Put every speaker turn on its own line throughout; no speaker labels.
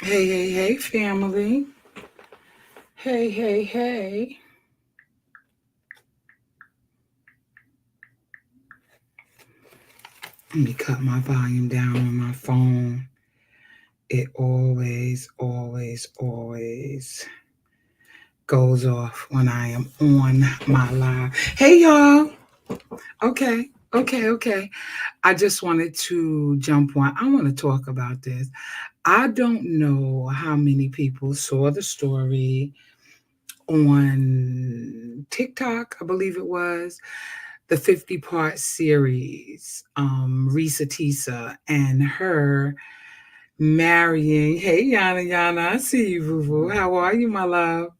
Hey, family. Hey. Let me cut my volume down on my phone. It always goes off when I am on my live. Hey, y'all. Okay. I just wanted to jump on. I want to talk about this. I don't know how many people saw the story on TikTok, I believe it was the 50-part series, RessaTessa and her marrying. Hey, Yana, I see you, boo boo. How are you, my love?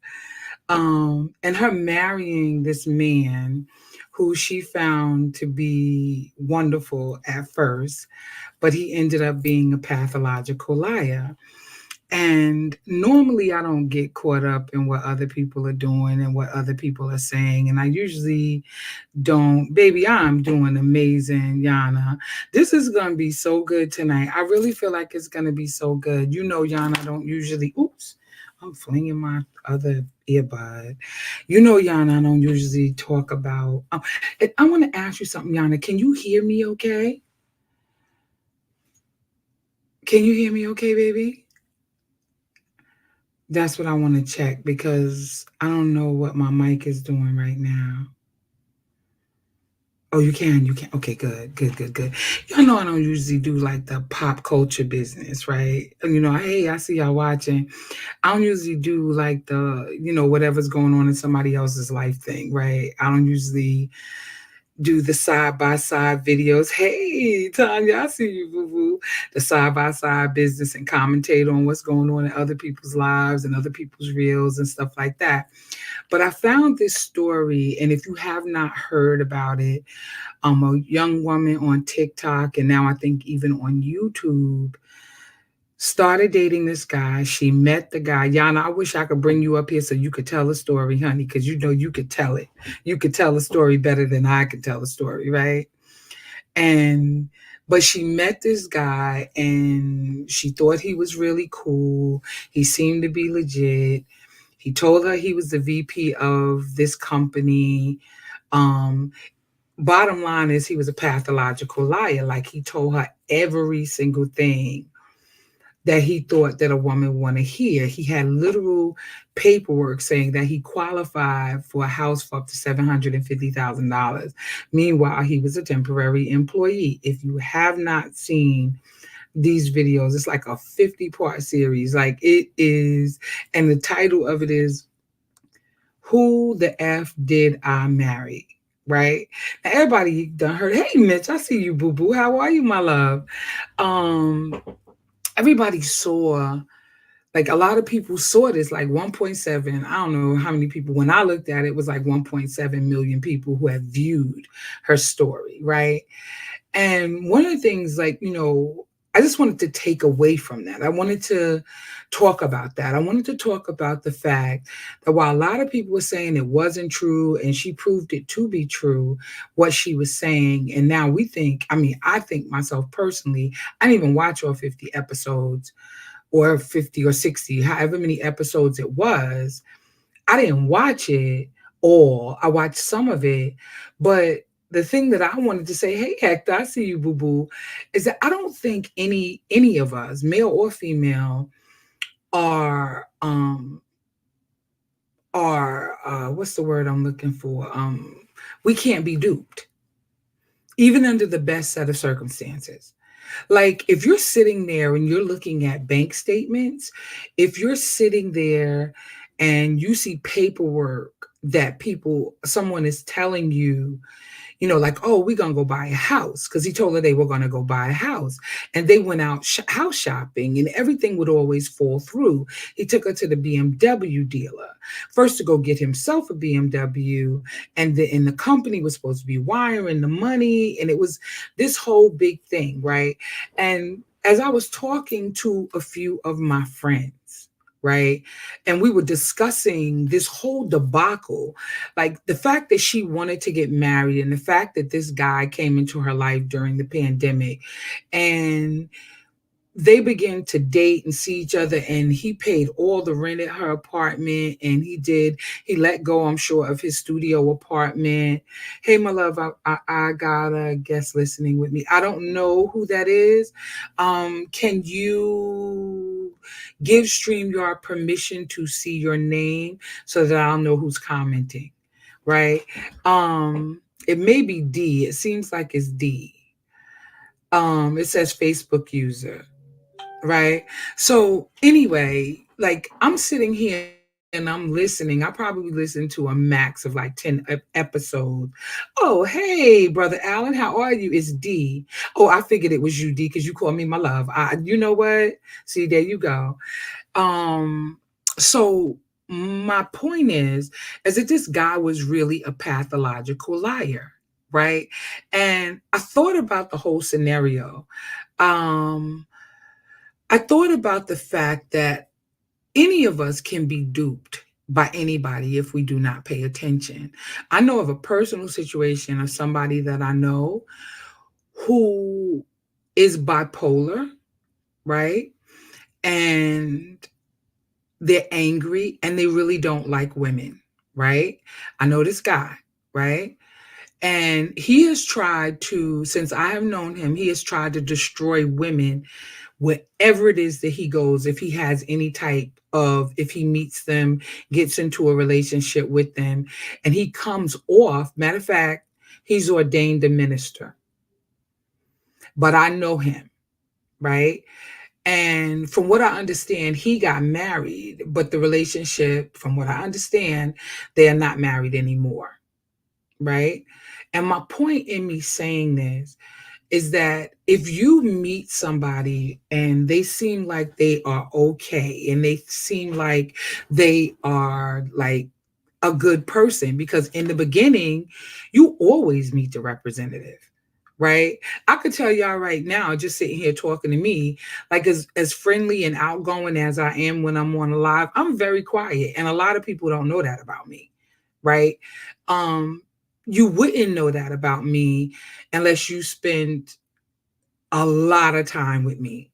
And her marrying this man who she found to be wonderful at first, but he ended up being a pathological liar. And normally I don't get caught up in what other people are doing and what other people are saying. And I usually don't. Baby, I'm doing amazing, Yana. This is going to be so good tonight. I really feel like it's going to be so good. You know, Yana, I don't usually, oops, I'm flinging my other earbud. You know, Yana, I don't usually talk about, I want to ask you something, Yana. Can you hear me okay? Can you hear me okay, baby? That's what I want to check because I don't know what my mic is doing right now. Oh, you can, you can. Okay, good. Y'all know I don't usually do like the pop culture business, right? You know, hey, I see y'all watching. I don't usually do like whatever's going on in somebody else's life thing, right? I don't usually do the side by side videos. Hey, Tanya, I see you, boo boo. The side by side business and commentate on what's going on in other people's lives and other people's reels and stuff like that. But I found this story, and if you have not heard about it, a young woman on TikTok, and now I think even on YouTube, started dating this guy. She met the guy. Yana, I wish I could bring you up here so you could tell a story, honey, because you know you could tell it. You could tell a story better than I could tell a story, right? And but she met this guy and she thought he was really cool. He seemed to be legit. He told her he was the VP of this company. Um, Bottom line is he was a pathological liar. Like he told her every single thing that he thought that a woman would want to hear. He had literal paperwork saying that he qualified for a house for up to $750,000. Meanwhile, he was a temporary employee. If you have not seen these videos, it's like a 50-part series. Like it is, and the title of it is Who the F Did I Marry? Right? Now everybody done heard, hey Mitch, I see you, boo boo. How are you, my love? Um, Everybody saw, like a lot of people saw this, like 1.7, I don't know how many people, when I looked at it, it was like 1.7 million people who have viewed her story, right? And one of the things, like, I just wanted to take away from that. I wanted to talk about that. I wanted to talk about the fact that while a lot of people were saying it wasn't true and she proved it to be true, what she was saying, and now we think, I mean, I think myself personally, I didn't even watch all 50 episodes or 50 or 60, however many episodes it was. I didn't watch it all. I watched some of it. But the thing that I wanted to say, hey Hector, I see you, boo boo, is that I don't think any of us, male or female, are what's the word I'm looking for? We can't be duped, even under the best set of circumstances. Like if you're sitting there and you're looking at bank statements, if you're sitting there and you see paperwork that someone is telling you, like, oh, we're going to go buy a house because he told her they were going to go buy a house. And they went out house shopping and everything would always fall through. He took her to the BMW dealer, first to go get himself a BMW. And the company was supposed to be wiring the money. And it was this whole big thing, right? And as I was talking to a few of my friends, right? And we were discussing this whole debacle, like the fact that she wanted to get married and the fact that this guy came into her life during the pandemic. And they began to date and see each other, and he paid all the rent at her apartment, and he let go, I'm sure, of his studio apartment. Hey, my love, I got a guest listening with me. I don't know who that is. Can you give StreamYard permission to see your name so that I'll know who's commenting? Right. It may be D. It seems like it's D. It says Facebook user, right? So anyway, like I'm sitting here and I'm listening. I probably listen to a max of like 10 episodes. Oh, hey, brother Allen, how are you? It's D. Oh, I figured it was you, D, because you called me my love. You know what? See, there you go. Um, so my point is that this guy was really a pathological liar, right? And I thought about the whole scenario. Um, I thought about the fact that any of us can be duped by anybody if we do not pay attention. I know of a personal situation of somebody that I know who is bipolar, right? And they're angry and they really don't like women, right? I know this guy, right? And he has tried to, since I have known him, he has tried to destroy women wherever it is that he goes. If he has any type of, if he meets them, gets into a relationship with them, and he comes off, matter of fact, he's ordained a minister, but I know him, right? And from what I understand, he got married, but the relationship, from what I understand, they are not married anymore, right? And my point in me saying this is that if you meet somebody and they seem like they are okay and they seem like they are like a good person, because in the beginning, you always meet the representative, right? I could tell y'all right now, just sitting here talking to me, like as friendly and outgoing as I am when I'm on a live, I'm very quiet. And a lot of people don't know that about me, right? Um, you wouldn't know that about me unless you spend a lot of time with me,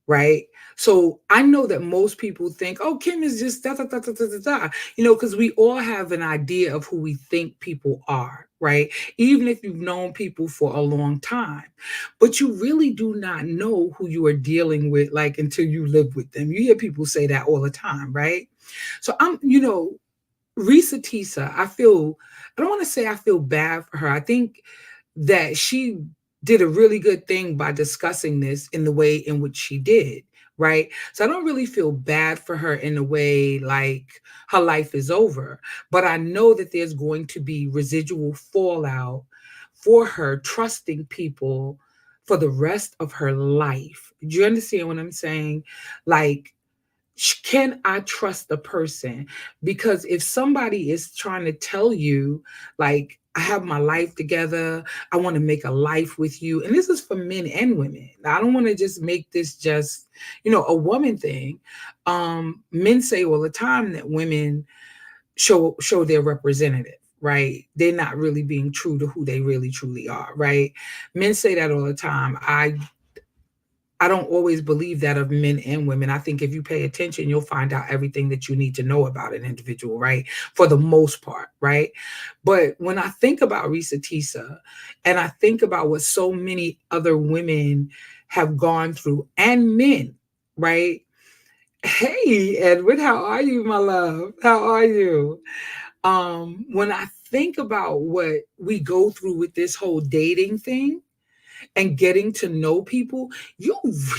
right? So I know that most people think, oh, Kim is just da da da da da da, da. Because we all have an idea of who we think people are, right? Even if you've known people for a long time, but you really do not know who you are dealing with, like until you live with them. You hear people say that all the time, right? So RessaTessa, I don't want to say I feel bad for her. I think that she did a really good thing by discussing this in the way in which she did, right? So I don't really feel bad for her in a way like her life is over, but I know that there's going to be residual fallout for her trusting people for the rest of her life. Do you understand what I'm saying? Like, can I trust the person? Because if somebody is trying to tell you, like, I have my life together, I want to make a life with you, and this is for men and women. I don't want to just make this just, a woman thing. Men say all the time that women show their representative, right? They're not really being true to who they really truly are, right? Men say that all the time. I don't always believe that of men and women. I think if you pay attention, you'll find out everything that you need to know about an individual, right? For the most part, right? But when I think about RessaTessa and I think about what so many other women have gone through and men, right? Hey, Edward, how are you, my love? How are you? When I think about what we go through with this whole dating thing, and getting to know people, you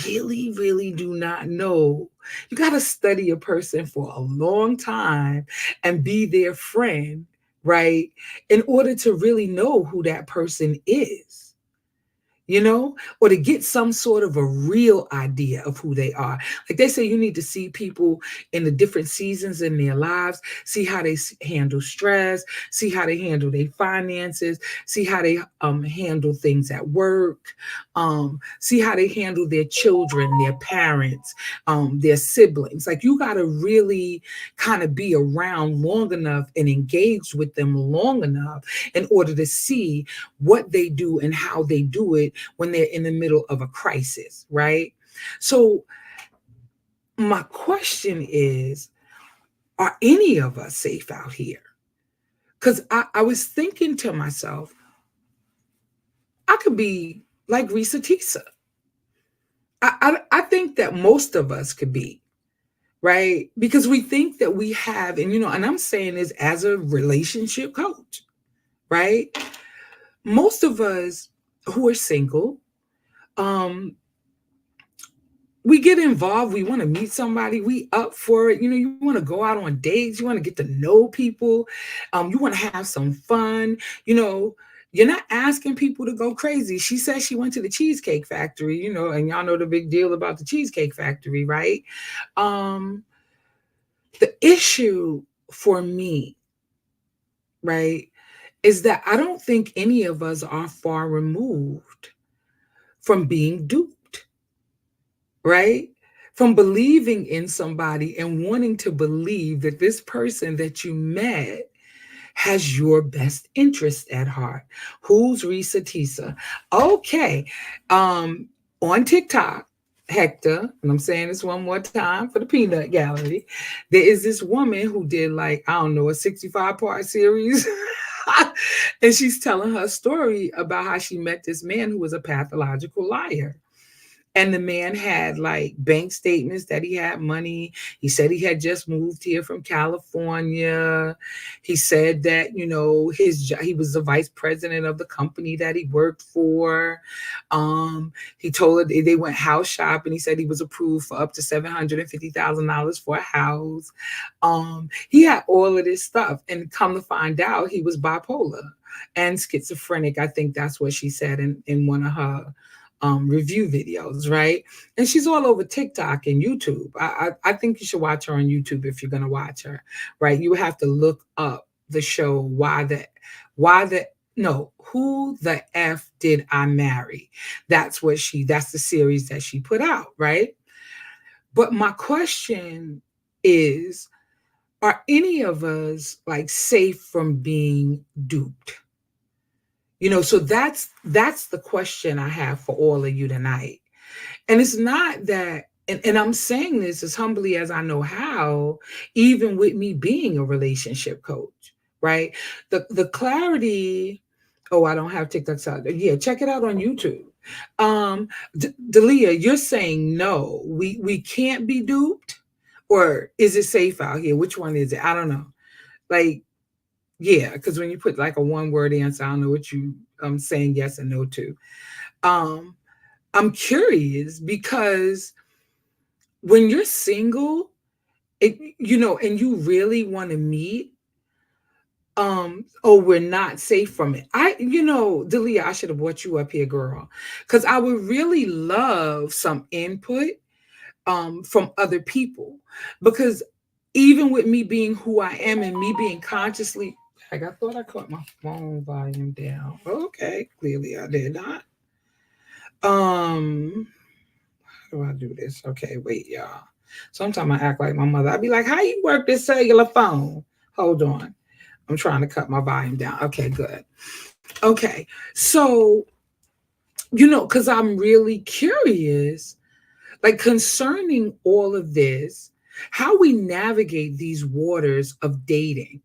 really, really do not know. You got to study a person for a long time and be their friend, right? In order to really know who that person is, or to get some sort of a real idea of who they are. Like they say, you need to see people in the different seasons in their lives, see how they handle stress, see how they handle their finances, see how they handle things at work, see how they handle their children, their parents, their siblings. Like you got to really kind of be around long enough and engage with them long enough in order to see what they do and how they do it when they're in the middle of a crisis, right? So my question is, are any of us safe out here? Because I was thinking to myself, I could be like Risa Tisa. I think that most of us could be, right? Because we think that we have, and and I'm saying this as a relationship coach, right? Most of us who are single, um, we get involved, we want to meet somebody, we up for it, you want to go out on dates, you want to get to know people, you want to have some fun, you know you're not asking people to go crazy. She says she went to the Cheesecake Factory, and y'all know the big deal about the Cheesecake Factory, right? um the issue for me, right, is that I don't think any of us are far removed from being duped, right? From believing in somebody and wanting to believe that this person that you met has your best interest at heart. Who's Risa Tisa? Okay. Um, on TikTok, Hector, and I'm saying this one more time for the Peanut Gallery, there is this woman who did, like, I don't know, a 65-part series. And she's telling her story about how she met this man who was a pathological liar. And the man had like bank statements that he had money. He said he had just moved here from California. He said that, he was the vice president of the company that he worked for. He told her they went house shopping. He said he was approved for up to $750,000 for a house. He had all of this stuff. And come to find out, he was bipolar and schizophrenic. I think that's what she said in one of her review videos, right? And she's all over TikTok and YouTube. I think you should watch her on YouTube if you're gonna watch her, right? You have to look up the show Who the F Did I Marry? That's the series that she put out, right? But my question is, are any of us like safe from being duped? So that's the question I have for all of you tonight. And it's not that, and I'm saying this as humbly as I know how, even with me being a relationship coach, right? The clarity. Oh, I don't have TikTok out there. Yeah, check it out on YouTube. Dalia, you're saying no, we can't be duped, or is it safe out here? Which one is it? I don't know. Like, yeah, because when you put like a one word answer, I don't know what you saying yes and no to. Um, I'm curious because when you're single, and you really want to meet, oh, we're not safe from it. Dalia, I should have brought you up here, girl, because I would really love some input from other people, because even with me being who I am and me being consciously, like, I thought I caught my phone volume down. Okay, clearly I did not. How do I do this? Okay, wait, y'all. Sometimes I act like my mother. I'd be like, how you work this cellular phone? Hold on. I'm trying to cut my volume down. Okay, good. Okay. So, because I'm really curious, like, concerning all of this, how we navigate these waters of dating,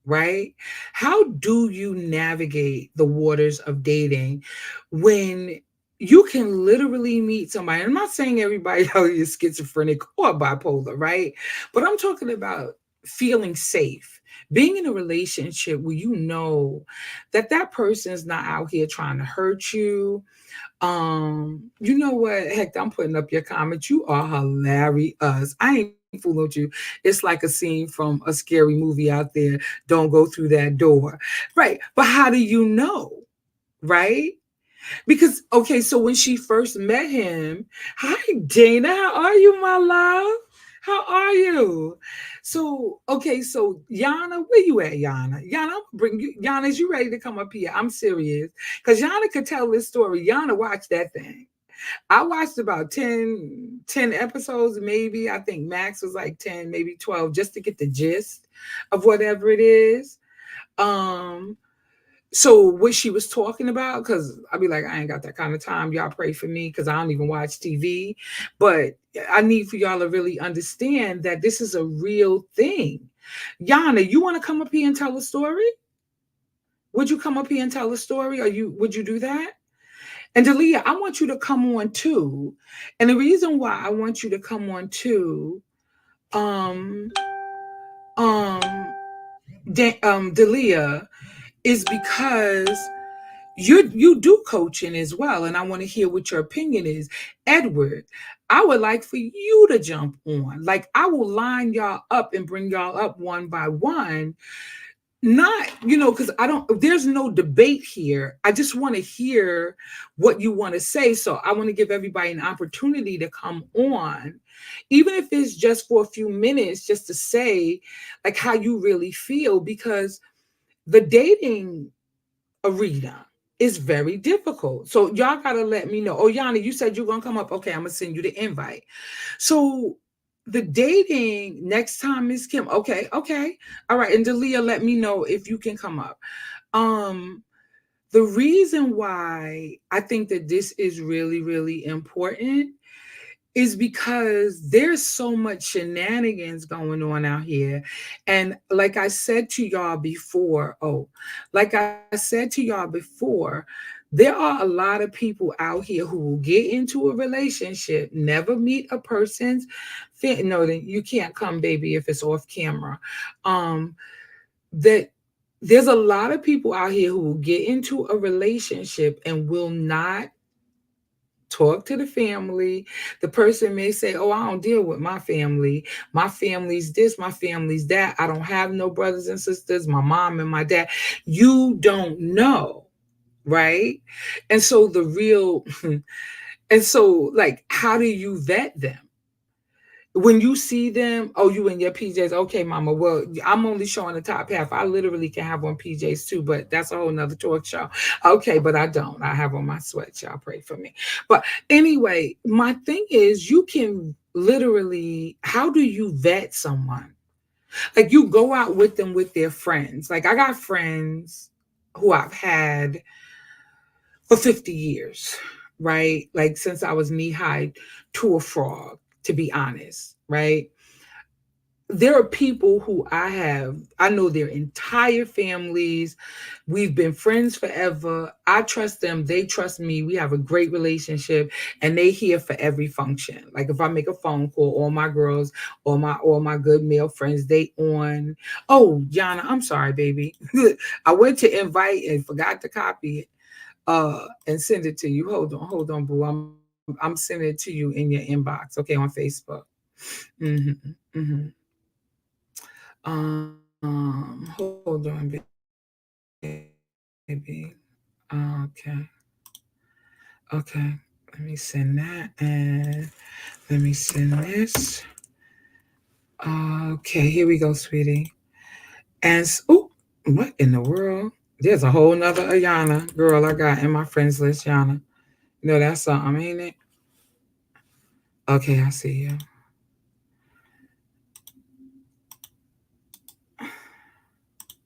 right? How do you navigate the waters of dating when you can literally meet somebody? I'm not saying everybody out here is schizophrenic or bipolar, right? But I'm talking about feeling safe, being in a relationship where you know that person is not out here trying to hurt you. You know what? Heck, I'm putting up your comments. You are hilarious. I ain't fooling with you. It's like a scene from a scary movie out there. Don't go through that door. Right. But how do you know? Right? Because, okay, so when she first met him, hi, Dana, how are you, my love? How are you? So, okay, so Yana, where you at, Yana? Yana, I'm bring you. Yana, is you ready to come up here? I'm serious. Because Yana could tell this story. Yana watched that thing. I watched about 10 episodes, maybe. I think max was like 10, maybe 12, just to get the gist of whatever it is. Um, So what she was talking about, because I'll be like, I ain't got that kind of time. Y'all pray for me because I don't even watch TV. But I need for y'all to really understand that this is a real thing. Yana, you want to come up here and tell a story? Would you come up here and tell a story? Or would you do that? And Dalia, I want you to come on too. And the reason why I want you to come on too, um, um, Dalia, is because you do coaching as well, and I want to hear what your opinion is. Edward, I would like for you to jump on. Like I will line y'all up and bring y'all up one by one. Not, because I don't, there's no debate here. I just want to hear what you want to say. So I want to give everybody an opportunity to come on, even if it's just for a few minutes, just to say like how you really feel, because the dating arena is very difficult. So y'all gotta let me know. Oh, Yanni, you said you're gonna come up. Okay, I'm gonna send you the invite. So the dating next time, Miss Kim. Okay, okay. All right. And Dalia, let me know if you can come up. Um, the reason why I think that this is really, really important is because there's so much shenanigans going on out here. And like I said to y'all before, like I said to y'all before, there are a lot of people out here who will get into a relationship, never meet a person's no, then you can't come, baby, if it's off camera. Um, that there's a lot of people out here who will get into a relationship and will not talk to the family. The person may say, oh, I don't deal with my family. My family's this, my family's that. I don't have no brothers and sisters, my mom and my dad. You don't know, right? And so the real, and so like, how do you vet them? When you see them, oh, you in your PJs. Okay, mama. Well, I'm only showing the top half. I literally can have on PJs too, but that's a whole nother talk show. Okay, but I don't. I have on my sweats. Y'all pray for me. But anyway, my thing is you can literally, how do you vet someone? Like you go out with them with their friends. Like I got friends who I've had for 50 years, right? Like since I was knee high to a frog, to be honest, right? There are people who I know their entire families. We've been friends forever. I trust them. They trust me. We have a great relationship and they here for every function. Like if I make a phone call, all my girls, all my good male friends, they on. Oh, Yana, I'm sorry, baby. I went to invite and forgot to copy it and send it to you. Hold on, boo. I'm sending it to you in your inbox, okay, on Facebook. Mm-hmm, mm-hmm. Hold on, baby. Okay. Okay. Let me send that and let me send this. Okay, here we go, sweetie. Oh, what in the world? There's a whole nother Ayana girl I got in my friends list, Yana. You know that's something, ain't it? Okay, I see you.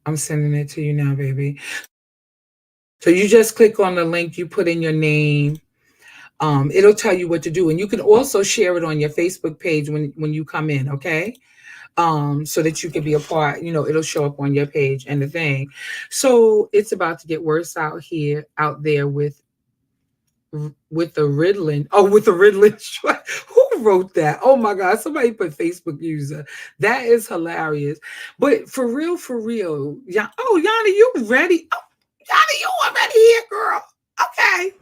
I'm sending it to you now, baby. So you just click on the link, you put in your name. It'll tell you what to do, and you can also share it on your Facebook page when you come in, okay? So that you can be a part. It'll show up on your page and the thing. So it's about to get worse out there with the Ritalin. Oh, with the Ritalin. Who wrote that? Oh my God! Somebody put Facebook user. That is hilarious. But for real, yeah. Oh, Yana, you ready? Oh, Yana, you already here, girl. Okay.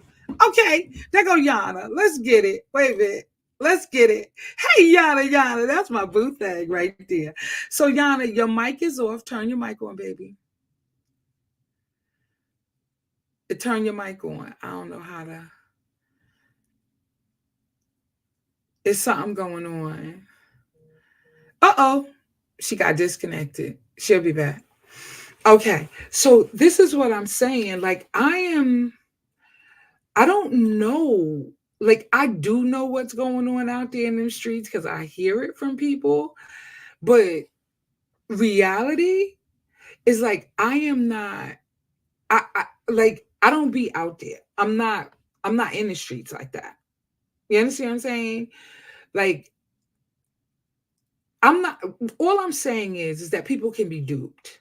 Okay. There go Yana. Let's get it. Wait a minute. Let's get it. Hey, Yana. That's my boo thing right there. So, Yana, your mic is off. Turn your mic on, baby. Turn your mic on. I don't know how to. It's something going on. Uh-oh. She got disconnected. She'll be back. Okay. So this is what I'm saying. Like I don't know. Like I do know what's going on out there in the streets because I hear it from people. But reality is like I am not I don't be out there. I'm not in the streets like that. You understand what I'm saying? Like I'm not all I'm saying is that people can be duped.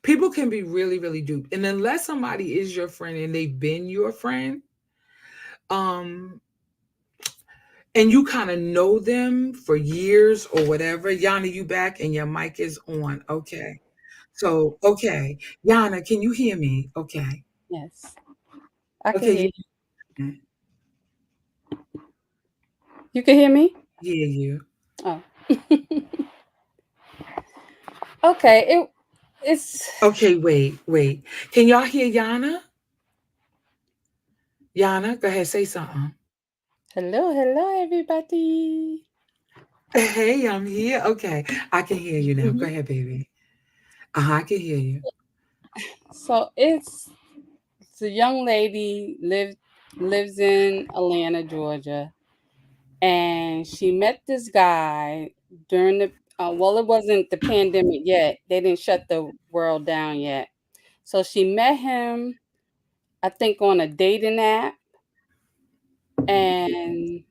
People can be really, really duped. And unless somebody is your friend and they've been your friend, um, and you kind of know them for years or whatever. Yana, you back and your mic is on. Okay. So, okay. Yana, can you hear me? Okay.
Yes, I can
Okay,
hear
you
you. You can hear me?
hear you.
Oh, okay. It's
Okay, wait. Can y'all hear Yana? Yana, go ahead, say something.
hello, hello, everybody.
Hey, I'm here. Okay, I can hear you now. Go
Mhm.
ahead, baby. Uh-huh, I can hear you.
So it's a young lady lives in Atlanta, Georgia, and she met this guy during the well, it wasn't the pandemic yet. They didn't shut the world down yet. So she met him, I think, on a dating app, and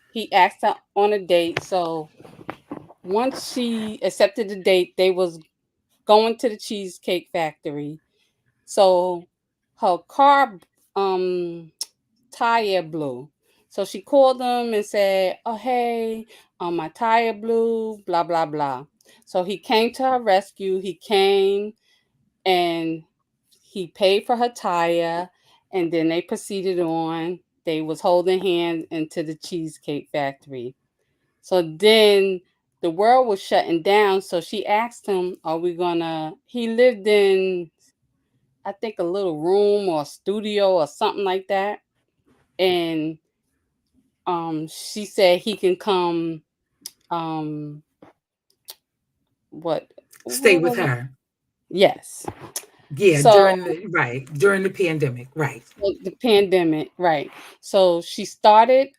he asked her on a date. So once she accepted the date, they was going to the cheesecake factory. So her car um tire blew. So she called them and said, "Oh hey, my tire blew, blah blah blah." So he came to her rescue. He came and he paid for her tire, and then they proceeded on. They was holding hands into the cheesecake factory. So then the world was shutting down. So she asked him, "Are we gonna?" He lived in, I think, a little room or studio or something like that. And she said he can come. Um, what?
Stay
What
with
was it?
her.
Yes.
Yeah,
So
during the pandemic, right.
the pandemic, right? So she started.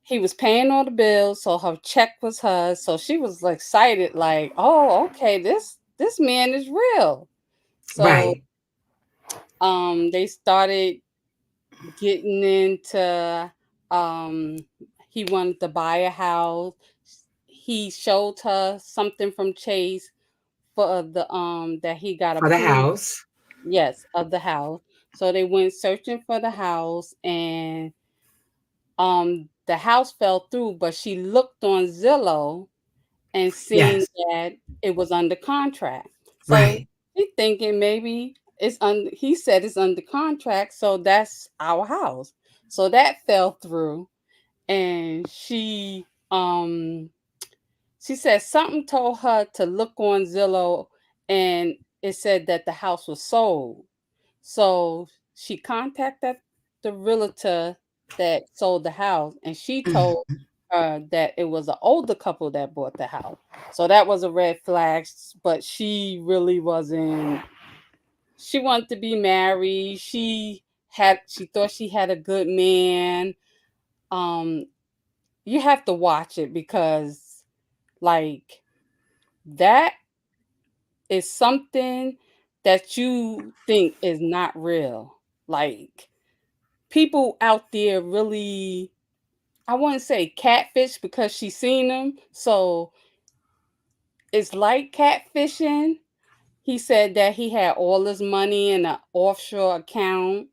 He was paying all the bills, so her check was hers. So she was like excited, like, "Oh, okay, this man is real." So
Right.
they started getting into he wanted to buy a house. He showed her something from Chase for the that he got
For the
approved,
house.
yes, of the house. So they went searching for the house, and the house fell through, but she looked on Zillow and seen
Yes.
that it was under contract. So
Right.
she thinking maybe he said it's under contract, so that's our house. So that fell through, and she said something told her to look on Zillow, and it said that the house was sold. So she contacted the realtor that sold the house, and she told
Mhm.
her that it was an older couple that bought the house. So that was a red flag, but she really wasn't. She wanted to be married. She thought she had a good man. Um, you have to watch it because, like, that is something that you think is not real. Like, people out there really, I wouldn't say catfish because she's seen them. So it's like catfishing. He said that he had all his money in an offshore account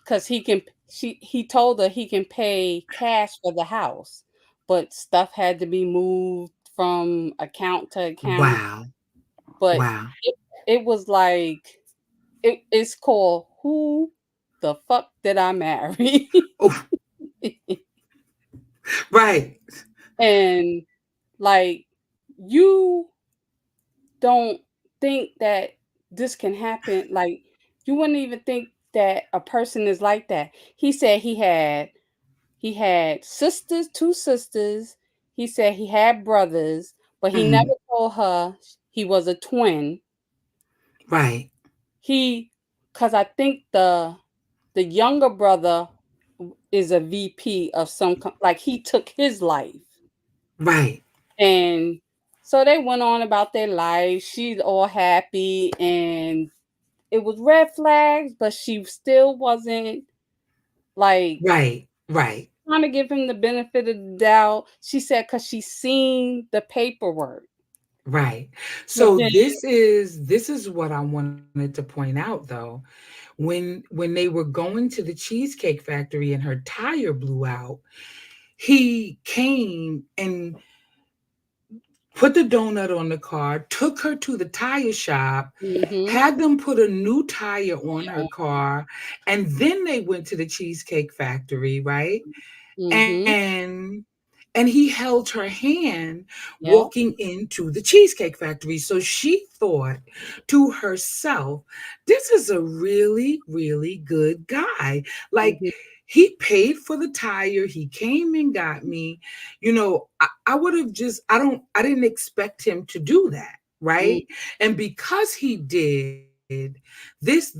because he told her he can pay cash for the house, but stuff had to be moved from account to account.
Wow.
But
Wow.
it, it was like, it's called Who the Fuck Did I Marry?
Oh, right.
And like, you don't think that this can happen. Like, you wouldn't even think that a person is like that. He said he had sisters, two sisters. He said he had brothers, but he never
Mhm.
told her he was a twin.
Right.
He, because I think the younger brother is a VP of some like he took his life.
Right.
And So they went on about their life. She's all happy, and it was red flags, but she still wasn't like
Right, right,
trying to give him the benefit of the doubt. She said because she seen the paperwork.
right.
But
So
then,
this is what I wanted to point out though. When they were going to the Cheesecake Factory and her tire blew out, he came and put the donut on the car, took her to the tire shop,
mm-hmm,
had them put a new tire on her car, and then they went to the Cheesecake Factory, right?
mm-hmm,
And he held her hand
yeah,
walking into the Cheesecake Factory. So she thought to herself, this is a really, really good guy. Like,
mm-hmm,
he paid for the tire, he came and got me. I would have just, I didn't expect him to do that, right? And because he did this,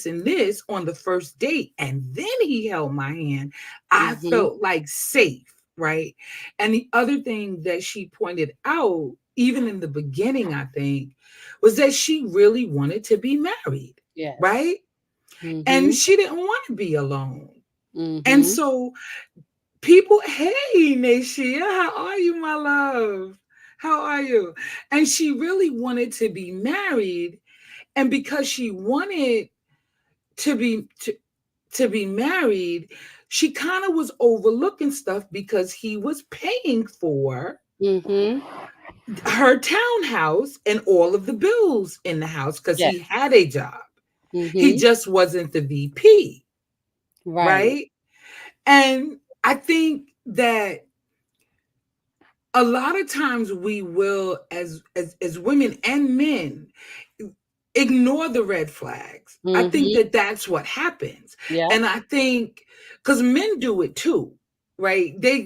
and this on the first date, and then he held my hand, I
mm-hmm,
felt like safe, right? And the other thing that she pointed out, even in the beginning, I think, was that she really wanted to be married,
yes,
right?
mm-hmm,
And she didn't want to be alone. And
mm-hmm,
so people, hey, Nashia, how are you, my love? How are you? And she really wanted to be married. And because she wanted to be to be married, she kind of was overlooking stuff because he was paying for
mm-hmm,
her townhouse and all of the bills in the house because
yes,
he had a job. He
mm-hmm,
just wasn't the VP,
right,
right? And I think that a lot of times we will, as women and men, ignore the red flags. I think
mm-hmm,
that that's what happens.
yeah,
And I think because men do it too, right? They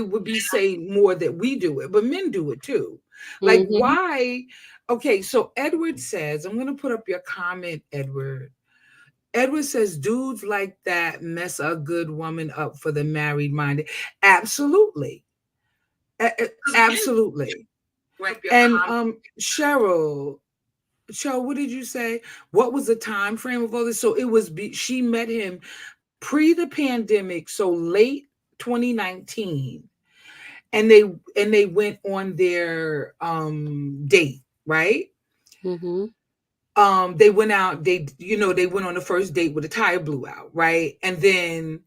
would be saying more that we do it, but men do it too. Like,
mm-hmm,
why? Okay, so Edward says, I'm going to put up your comment, Edward. Edward says, dudes like that mess a good woman up for the married minded. Absolutely. Absolutely. And Cheryl, what did you say? What was the time frame of all this? So she met him pre the pandemic, so late 2019, and they went on their date, right?
mm-hmm,
They went out, they went on the first date with the tire blew out, right? And then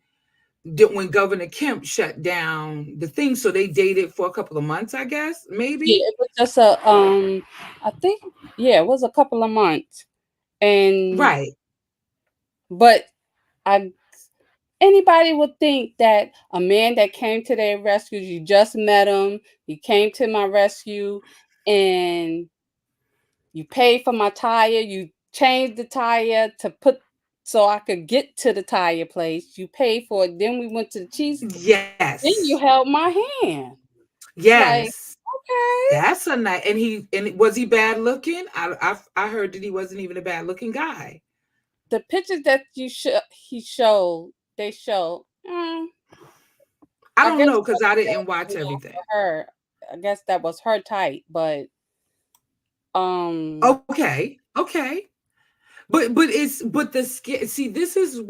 when Governor Kemp shut down the thing, so they dated for a couple of months, I guess,
yeah.
maybe.
It was just I think, yeah, it was a couple of months, and
Right.
but I anybody would think that a man that came to their rescue, you just met him, he came to my rescue, and you paid for my tire, you changed the tire to put so I could get to the tire place. You paid for it. Then we went to the cheese. Then
Yes.
you held my hand. Like,
Yes.
okay.
That's a nice. Was he bad looking? I heard that he wasn't even a bad looking guy.
The pictures that he showed, they show.
I
I
don't
guess
know because I
that
didn't
was
watch
enough
everything.
for her. I guess that was her type, but um,
Okay, okay, but the skin. See, this is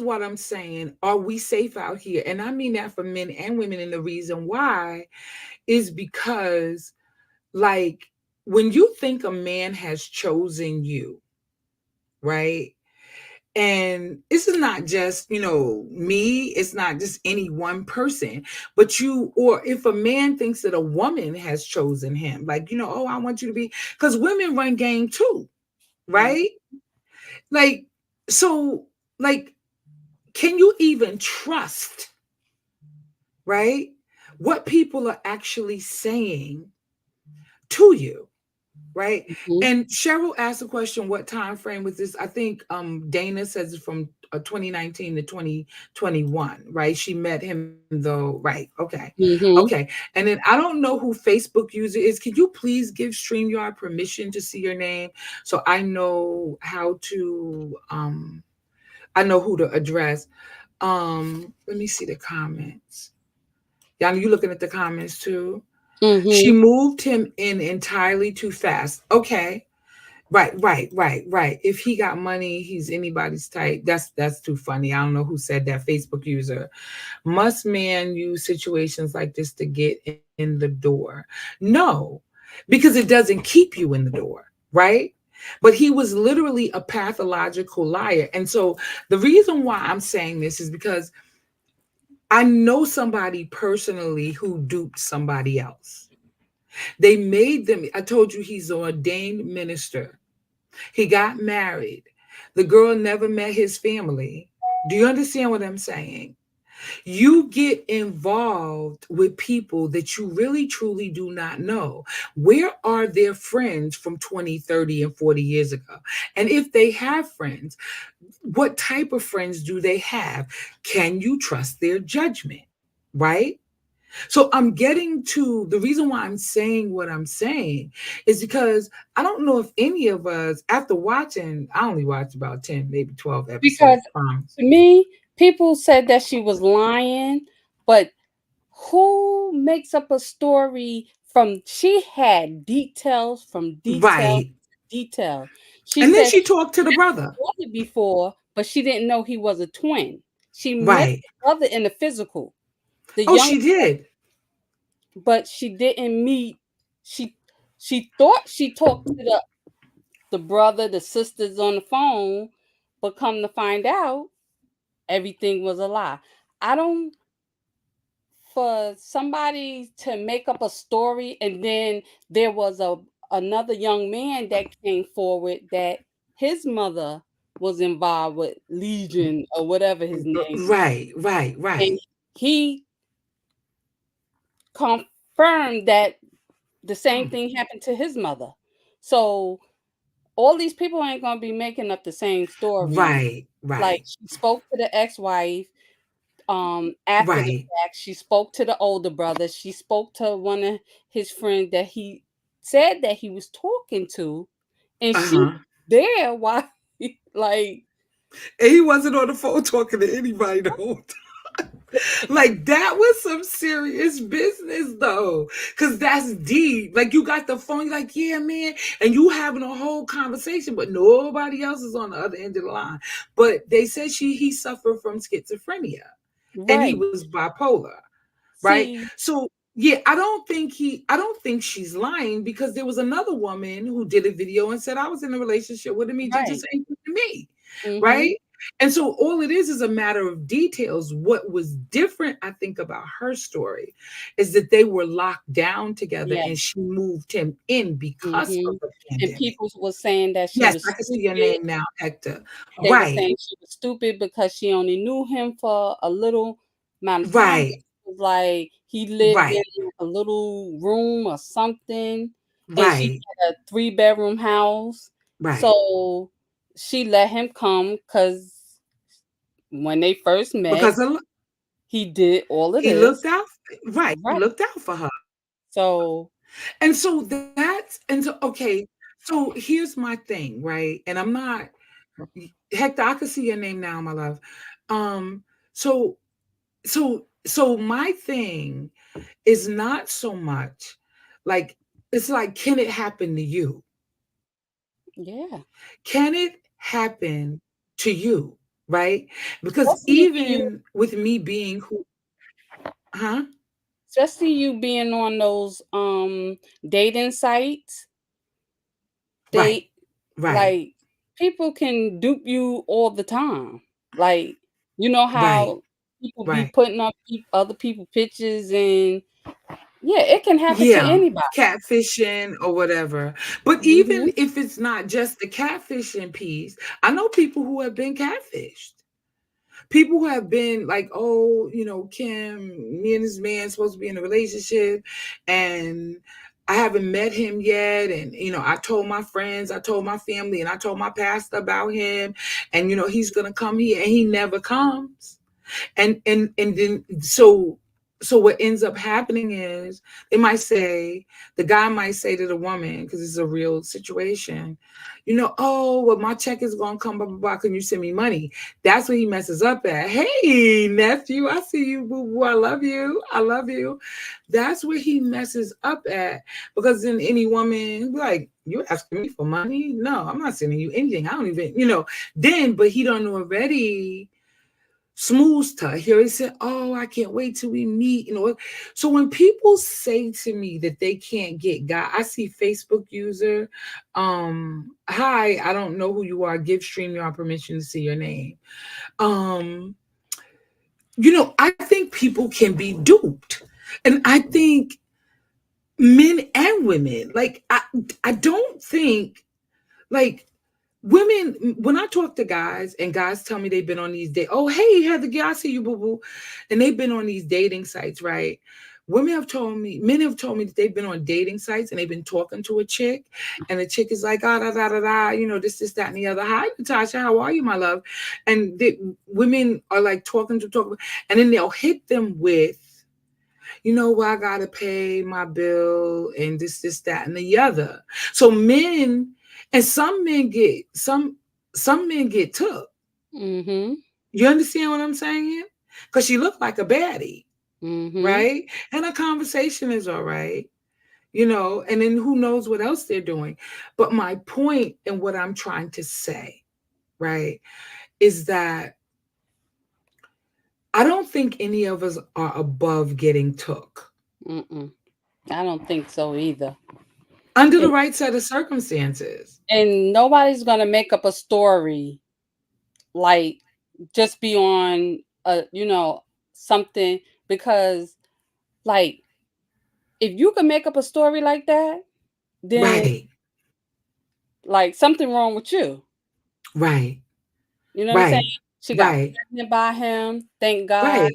what I'm saying. Are we safe out here? And I mean that for men and women. And the reason why is because, like, when you think a man has chosen you, right? And this is not just, me, it's not just any one person, but or if a man thinks that a woman has chosen him, like, oh, I want you to be, because women run game too,
mm,
right? Like, so, like, can you even trust, right? What people are actually saying to you? Right.
mhm,
And Cheryl asked the question, what time frame was this? I think Dana says it's from 2019 to 2021, right? She met him though, right? Okay.
mhm.
And then I don't know who Facebook user is. Can you please give StreamYard permission to see your name so I know how to I know who to address. Let me see the comments. Y'all, you looking at the comments too? She
Mhm.
moved him in entirely too fast. Okay. Right. If he got money, he's anybody's type. That's too funny. I don't know who said that. Facebook user. Must man use situations like this to get in the door? No, because it doesn't keep you in the door, right? But he was literally a pathological liar. And so the reason why I'm saying this is because I know somebody personally who duped somebody else. They made them, I told you he's an ordained minister. He got married. The girl never met his family. Do you understand what I'm saying? You get involved with people that you really truly do not know. Where are their friends from 20, 30, and 40 years ago? And if they have friends, what type of friends do they have? Can you trust their judgment? Right? So I'm getting to the reason why I'm saying what I'm saying is because I don't know if any of us, after watching, I only watched about 10, maybe 12
Because
episodes.
to me, people said that she was lying, but who makes up a story from she had details from detail
Right.
to detail. She
And then
said
she
she
talked to the
met the
brother.
brother before, but she didn't know he was a twin. She met
Right.
the brother in the physical, the
Oh,
young,
she did.
but she didn't meet. She she thought she talked to the brother, the sisters on the phone, but come to find out, everything was a lie. I don't for somebody to make up a story and then there was a another young man that came forward that his mother was involved with Legion or whatever his name, and
Right.
he confirmed that the same thing happened to his mother. So all these people ain't gonna be making up the same story. Like
Right.
she spoke to the ex-wife. After the
Right.
fact, she spoke to the older brother. She spoke to one of his friends that he said that he was talking to, and she
Uh-huh.
there while like
And he wasn't on the phone talking to anybody the whole time. Like that was some serious business though. Cause that's deep. Like you got the phone, you're like, yeah, man. And you having a whole conversation, but nobody else is on the other end of the line. But they said he suffered from schizophrenia and he
right.
was bipolar. Right?
See,
So yeah, I don't think she's lying because there was another woman who did a video and said I was in a relationship with him. He did the
right.
same thing to me.
Mhm.
Right? And so all it is a matter of details. What was different, I think, about her story is that they were locked down together
Yeah.
and she moved him in because of
Mhm.
the
And
pandemic.
people was saying that she
Yes,
was
I can see your
stupid.
name now, Hector.
They were
Right,
saying she was stupid because she only knew him for a little amount of time.
right,
It was like he lived in
right,
a little room or something, and she
right,
had a three-bedroom house.
right.
So she let him come because when they first met,
Because of,
he did all of
he looked
this.
out, right. He
Right.
looked out for her.
So
And so okay. So here's my thing, right? And I'm not Hector, I can see your name now, my love. Um, so so my thing is not so much like it's like, can it happen to you?
yeah,
Can it happen to you? Right? Because
especially you,
even with me being who, huh?
especially you being on those dating sites,
Right,
they
right,
like people can dupe you all the time. Like, you know
right,
how people be
right.
putting up other people pictures and yeah, it can happen to
Yeah,
anybody.
catfishing or whatever. But
Mhm.
even if it's not just the catfishing piece, I know people who have been catfished. People who have been like, oh, Kim, me and this man supposed to be in a relationship, and I haven't met him yet. And I told my friends, I told my family, and I told my pastor about him, and he's gonna come here, and he never comes. And then so So what ends up happening is they might say, the guy might say to the woman, because it's a real situation, oh, well, my check is gonna come, blah, blah, blah. Can you send me money? That's what he messes up at. Hey, nephew, I see you, boo boo. I love you. I love you. That's where he messes up at. Because then any woman like, you asking me for money? No, I'm not sending you anything. I don't even, then, but he don't already smooth to here. He said, oh, I can't wait till we meet. So when people say to me that they can't get God, I see Facebook user, hi, I don't know who you are. Give StreamYard permission to see your name. Um, I think people can be duped. And I think men and women, like I don't think like women, when I talk to guys and guys tell me they've been on these dates, oh, hey, Heather, yeah, I see you, boo boo. And they've been on these dating sites, right? Men have told me that they've been on dating sites and they've been talking to a chick, and the chick is like, ah, da, da, da, da, this, that, and the other. Hi, Natasha, how are you, my love? And women are like talk, and then they'll hit them with, well, I gotta pay my bill and this, that, and the other. So men, and some men get took.
Mm-hmm.
You understand what I'm saying? Because she looked like a baddie,
Mm-hmm.
right? And a conversation is all right, and then who knows what else they're doing. But my point and what I'm trying to say, right, is that I don't think any of us are above getting took
Mm-mm. I don't think so either.
under the
And,
right set of circumstances.
and nobody's gonna make up a story like just be on something, because like if you can make up a story like that, then
Right,
like something wrong with you.
right,
You know what I'm saying?
right,
She got
right,
pregnant by him. Thank God.
right.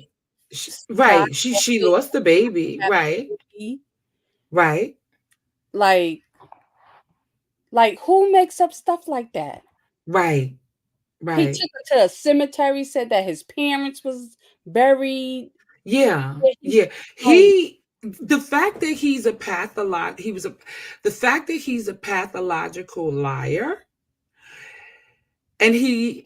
God
Right. She lost the baby.
had
Right.
a baby.
Right.
Like who makes up stuff like that?
Right.
He
Right.
took her to a cemetery, said that his parents was buried.
Yeah.
Yeah, he's
Yeah.
like,
The fact that he's a the fact that he's a pathological liar, and he's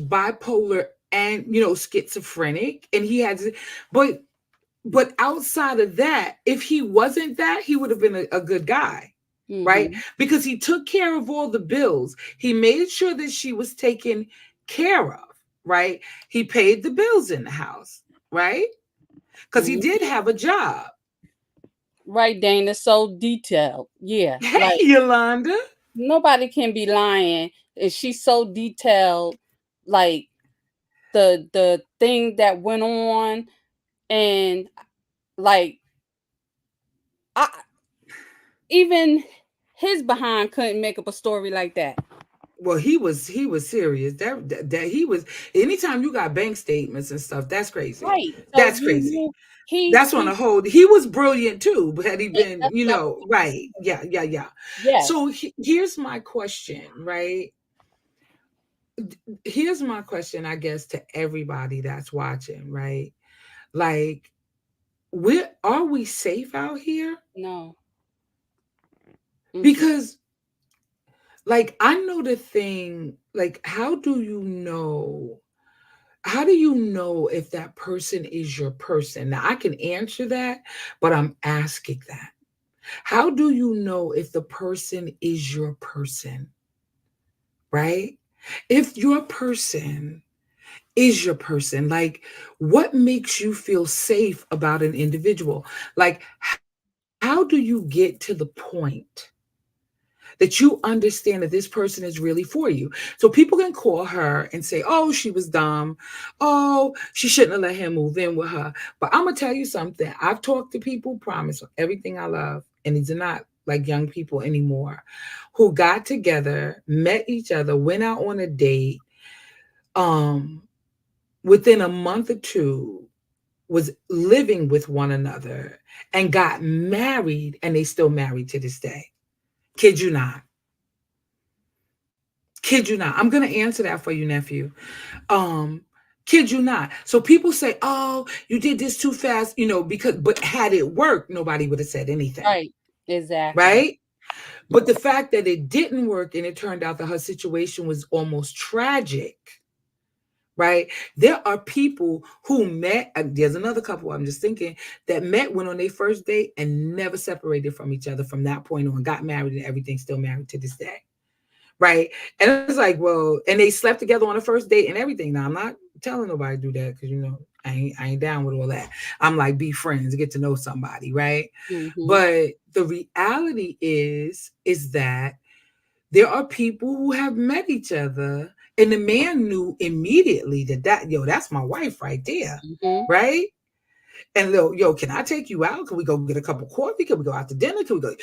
bipolar and schizophrenic, and he has, but outside of that, if he wasn't that, he would have been a good guy, right?
mm-hmm,
Because he took care of all the bills. He made sure that she was taken care of, right? He paid the bills in the house, right? Because he did
mm-hmm.
have a job.
Right, Dana, so detailed. Yeah,
Hey,
like
Yolanda.
nobody can be lying. And she's so detailed, like the thing that went on, and like I even his behind couldn't make up a story like that.
Well, he was serious. That he was. Anytime you got bank statements and stuff, that's crazy.
Right. So
That's
you
crazy.
knew he
That's on a whole. He was brilliant too, but had he been,
that's what I was about to
right?
say.
Yeah, yeah, yeah.
Yes.
So here's my question, right? Here's my question, I guess, to everybody that's watching, right? Like, where are we safe out here?
No. Mm-mm.
Because, like, I know the thing. Like, How do you know if that person is your person? Now, I can answer that, but I'm asking that. How do you know if the person is your person, right? If your person is your person, like, what makes you feel safe about an individual? Like, how do you get to the point that you understand that this person is really for you? So people can call her and say, oh, she was dumb. Oh, she shouldn't have let him move in with her. But I'm going to tell you something. I've talked to people, promise, everything I love, and these are not like young people anymore, who got together, met each other, went out on a date, um, within a month or two, was living with one another and got married, and they still married to this day. Kid you not. Kid you not. I'm gonna answer that for you, nephew. Um, Kid you not. So people say, "Oh, you did this too fast," because but had it worked, nobody would have said anything,
Right. Exactly.
right? But the fact that it didn't work and it turned out that her situation was almost tragic, right? There are people who met. There's another couple I'm just thinking that met, went on their first date, and never separated from each other from that point on. Got married and everything, still married to this day, right? And it's like, well, and they slept together on the first date and everything. Now I'm not telling nobody to do that because I ain't down with all that. I'm like, be friends, get to know somebody, right?
Hmm.
But the reality is that there are people who have met each other and the man knew immediately that yo, that's my wife right there,
Hmm.
right? And yo, can I take you out? Can we go get a cup of coffee? Can we go out to dinner? Can we go,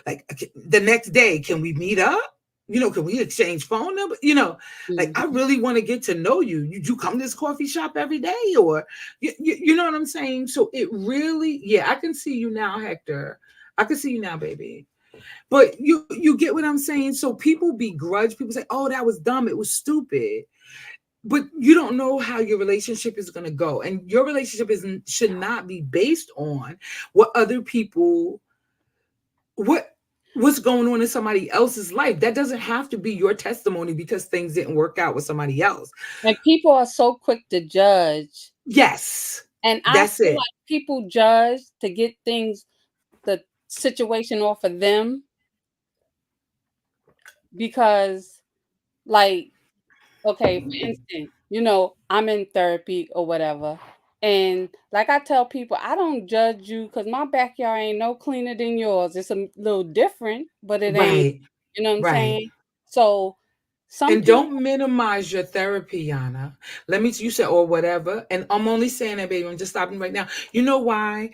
like the next day, can we meet up? Can we exchange phone number? Like I
Hmm.
really want to get to know you. You come to this coffee shop every day, or you know what I'm saying? So it really, yeah, I can see you now, Hector. I can see you now, baby. But you get what I'm saying? So people begrudge, people say, "Oh, that was dumb, it was stupid." But you don't know how your relationship is going to go, and your relationship isn't should not be based on what other people what what's going on in somebody else's life. That doesn't have to be your testimony because things didn't work out with somebody else.
And people are so quick to judge.
Yes,
And I
that's
feel
it.
like people judge to get things, the situation off of them, because, like, okay, for instance, I'm in therapy or whatever. And like I tell people, I don't judge you because my backyard ain't no cleaner than yours. It's a little different, but it ain't,
Right,
you know what I'm
right.
saying? So some
And
people,
don't minimize your therapy, Yana. Let me, you said, or whatever. And I'm only saying that, baby. I'm just stopping right now. You know why?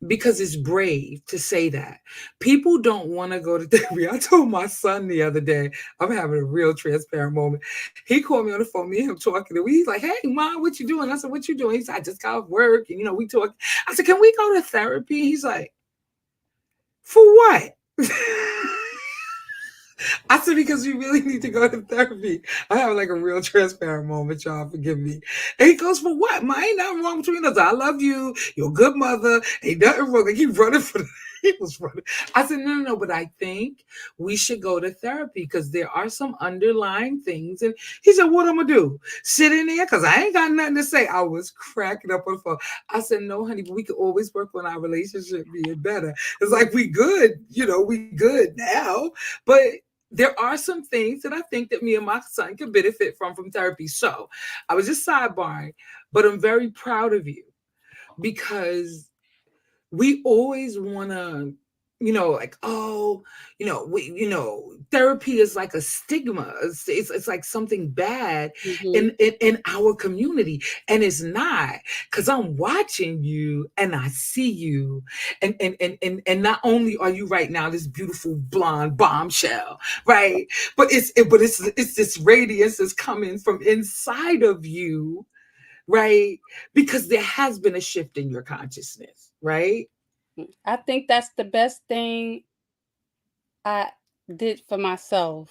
Because it's brave to say that. People don't want to go to therapy. I told my son the other day, I'm having a real transparent moment. He called me on the phone, me and him talking. And he's like, "Hey, Mom, what you doing?" I said, "What you doing?" He said, "I just got off work." And, we talk. I said, "Can we go to therapy?" He's like, "For what?" I said, "Because you really need to go to therapy." I have like a real transparent moment, y'all. Forgive me. And he goes, "For what? Ma, ain't nothing wrong between us. I love you. You're a good mother. Ain't nothing wrong." Like, he running for the he was running. I said, "No, no, no, but I think we should go to therapy because there are some underlying things." And he said, "What I'm gonna do? Sit in there? Because I ain't got nothing to say." I was cracking up on the phone. I said, "No, honey, but we could always work on our relationship being better." It's like we good, we good now. But there are some things that I think that me and my son can benefit from therapy. So I was just sidebarring, but I'm very proud of you because we always want to, like, oh, therapy is like a stigma. It's like something bad
hmm
in our community. And it's not, because I'm watching you and I see you. And not only are you right now this beautiful blonde bombshell, right? But it's this radiance that's coming from inside of you, right? Because there has been a shift in your consciousness, right?
I think that's the best thing I did for myself,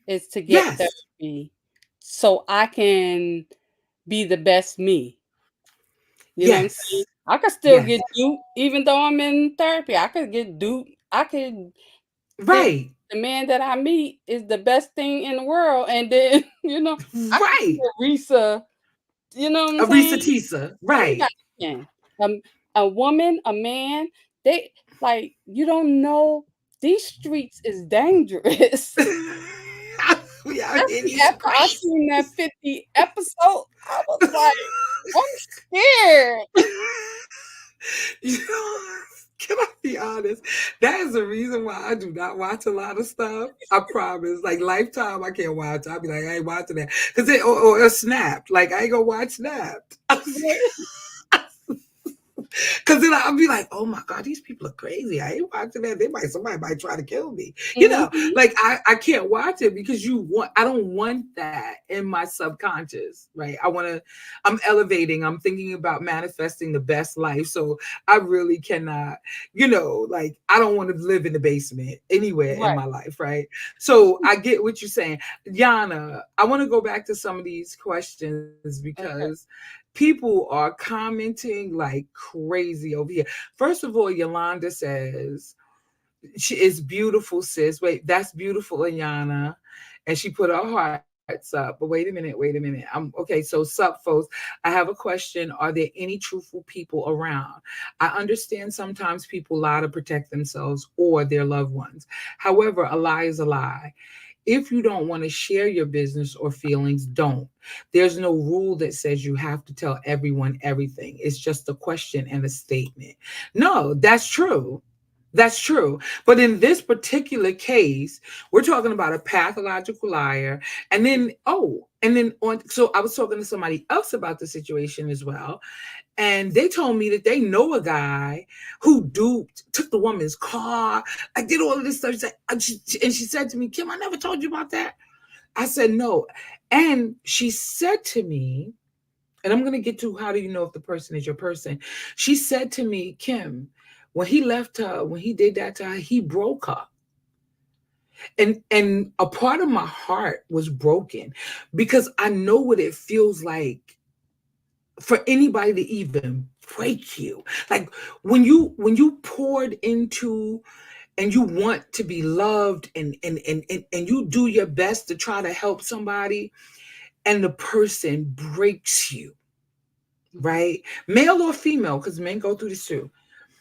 is to get
Yes.
therapy so I can be the best me. You know what I'm saying?
Yes.
I could still
Yes.
get duped even though I'm in therapy. I could get duped. I could think
Right.
the man that I meet is the best thing in the world, and then I could be
Right.
a Risa. You know what I'm
Arisa
saying?
Tisa.
Anybody
Right.
can. A woman, a man, they, like, you don't know, these streets is dangerous.
We out here in
Especially
these
after I
streets.
seen that 50 episode, I was like, I'm scared.
you know, can I be honest? That is the reason why I do not watch a lot of stuff. I promise. Like Lifetime, I can't watch. I'll be like, I ain't watching that. Because or Snapped. Like, I ain't gonna watch Snapped. Cause then I'll be like, oh my God, these people are crazy. I ain't watching that. Somebody might try to kill me.
Mhm.
Like I can't watch it because I don't want that in my subconscious, right? I'm elevating, I'm thinking about manifesting the best life. So I really cannot, like I don't want to live in the basement anywhere in
Right.
my life, right? So I get what you're saying. Yana, I want to go back to some of these questions because
Okay.
people are commenting like crazy over here. First of all, Yolanda says, she is beautiful, sis. Wait, that's beautiful, Ayana. And she put her hearts up. But wait a minute. Okay, so sup, folks. I have a question. Are there any truthful people around? I understand sometimes people lie to protect themselves or their loved ones. However, a lie is a lie. If you don't want to share your business or feelings, don't. There's no rule that says you have to tell everyone everything. It's just a question and a statement. No, that's true. That's true. But in this particular case, we're talking about a pathological liar. So I was talking to somebody else about the situation as well. And they told me that they know a guy who took the woman's car. I did all of this stuff. And she said to me, Kim, I never told you about that. I said, no. And she said to me, and I'm going to get to how do you know if the person is your person. She said to me, Kim, when he left her, when he did that to her, he broke her. And a part of my heart was broken because I know what it feels like for anybody to even break you. Like when you poured into and you want to be loved and you do your best to try to help somebody and the person breaks you, right? Male or female, because men go through this too.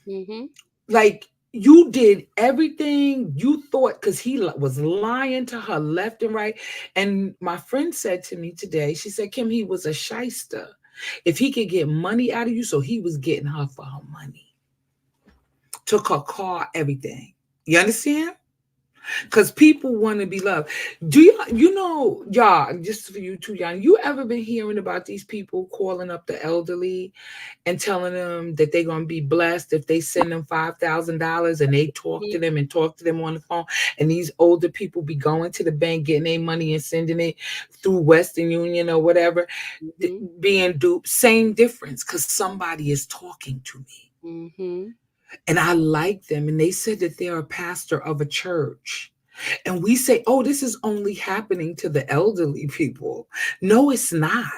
Mhm.
Like you did everything you thought because was lying to her left and right. And my friend said to me today, she said, Kim, he was a shyster. If he could get money out of you, so he was getting her for her money, took her car, everything. You understand? Because people want to be loved. Do y'all, just for you too, young, you ever been hearing about these people calling up the elderly and telling them that they're going to be blessed if they send them $5,000 and they talk to them and talk to them on the phone? And these older people be going to the bank, getting their money and sending it through Western Union or whatever,
Mhm.
being duped. Same difference because somebody is talking to me.
Mhm.
And I like them. And they said that they're a pastor of a church. And we say, oh, this is only happening to the elderly people. No, it's not.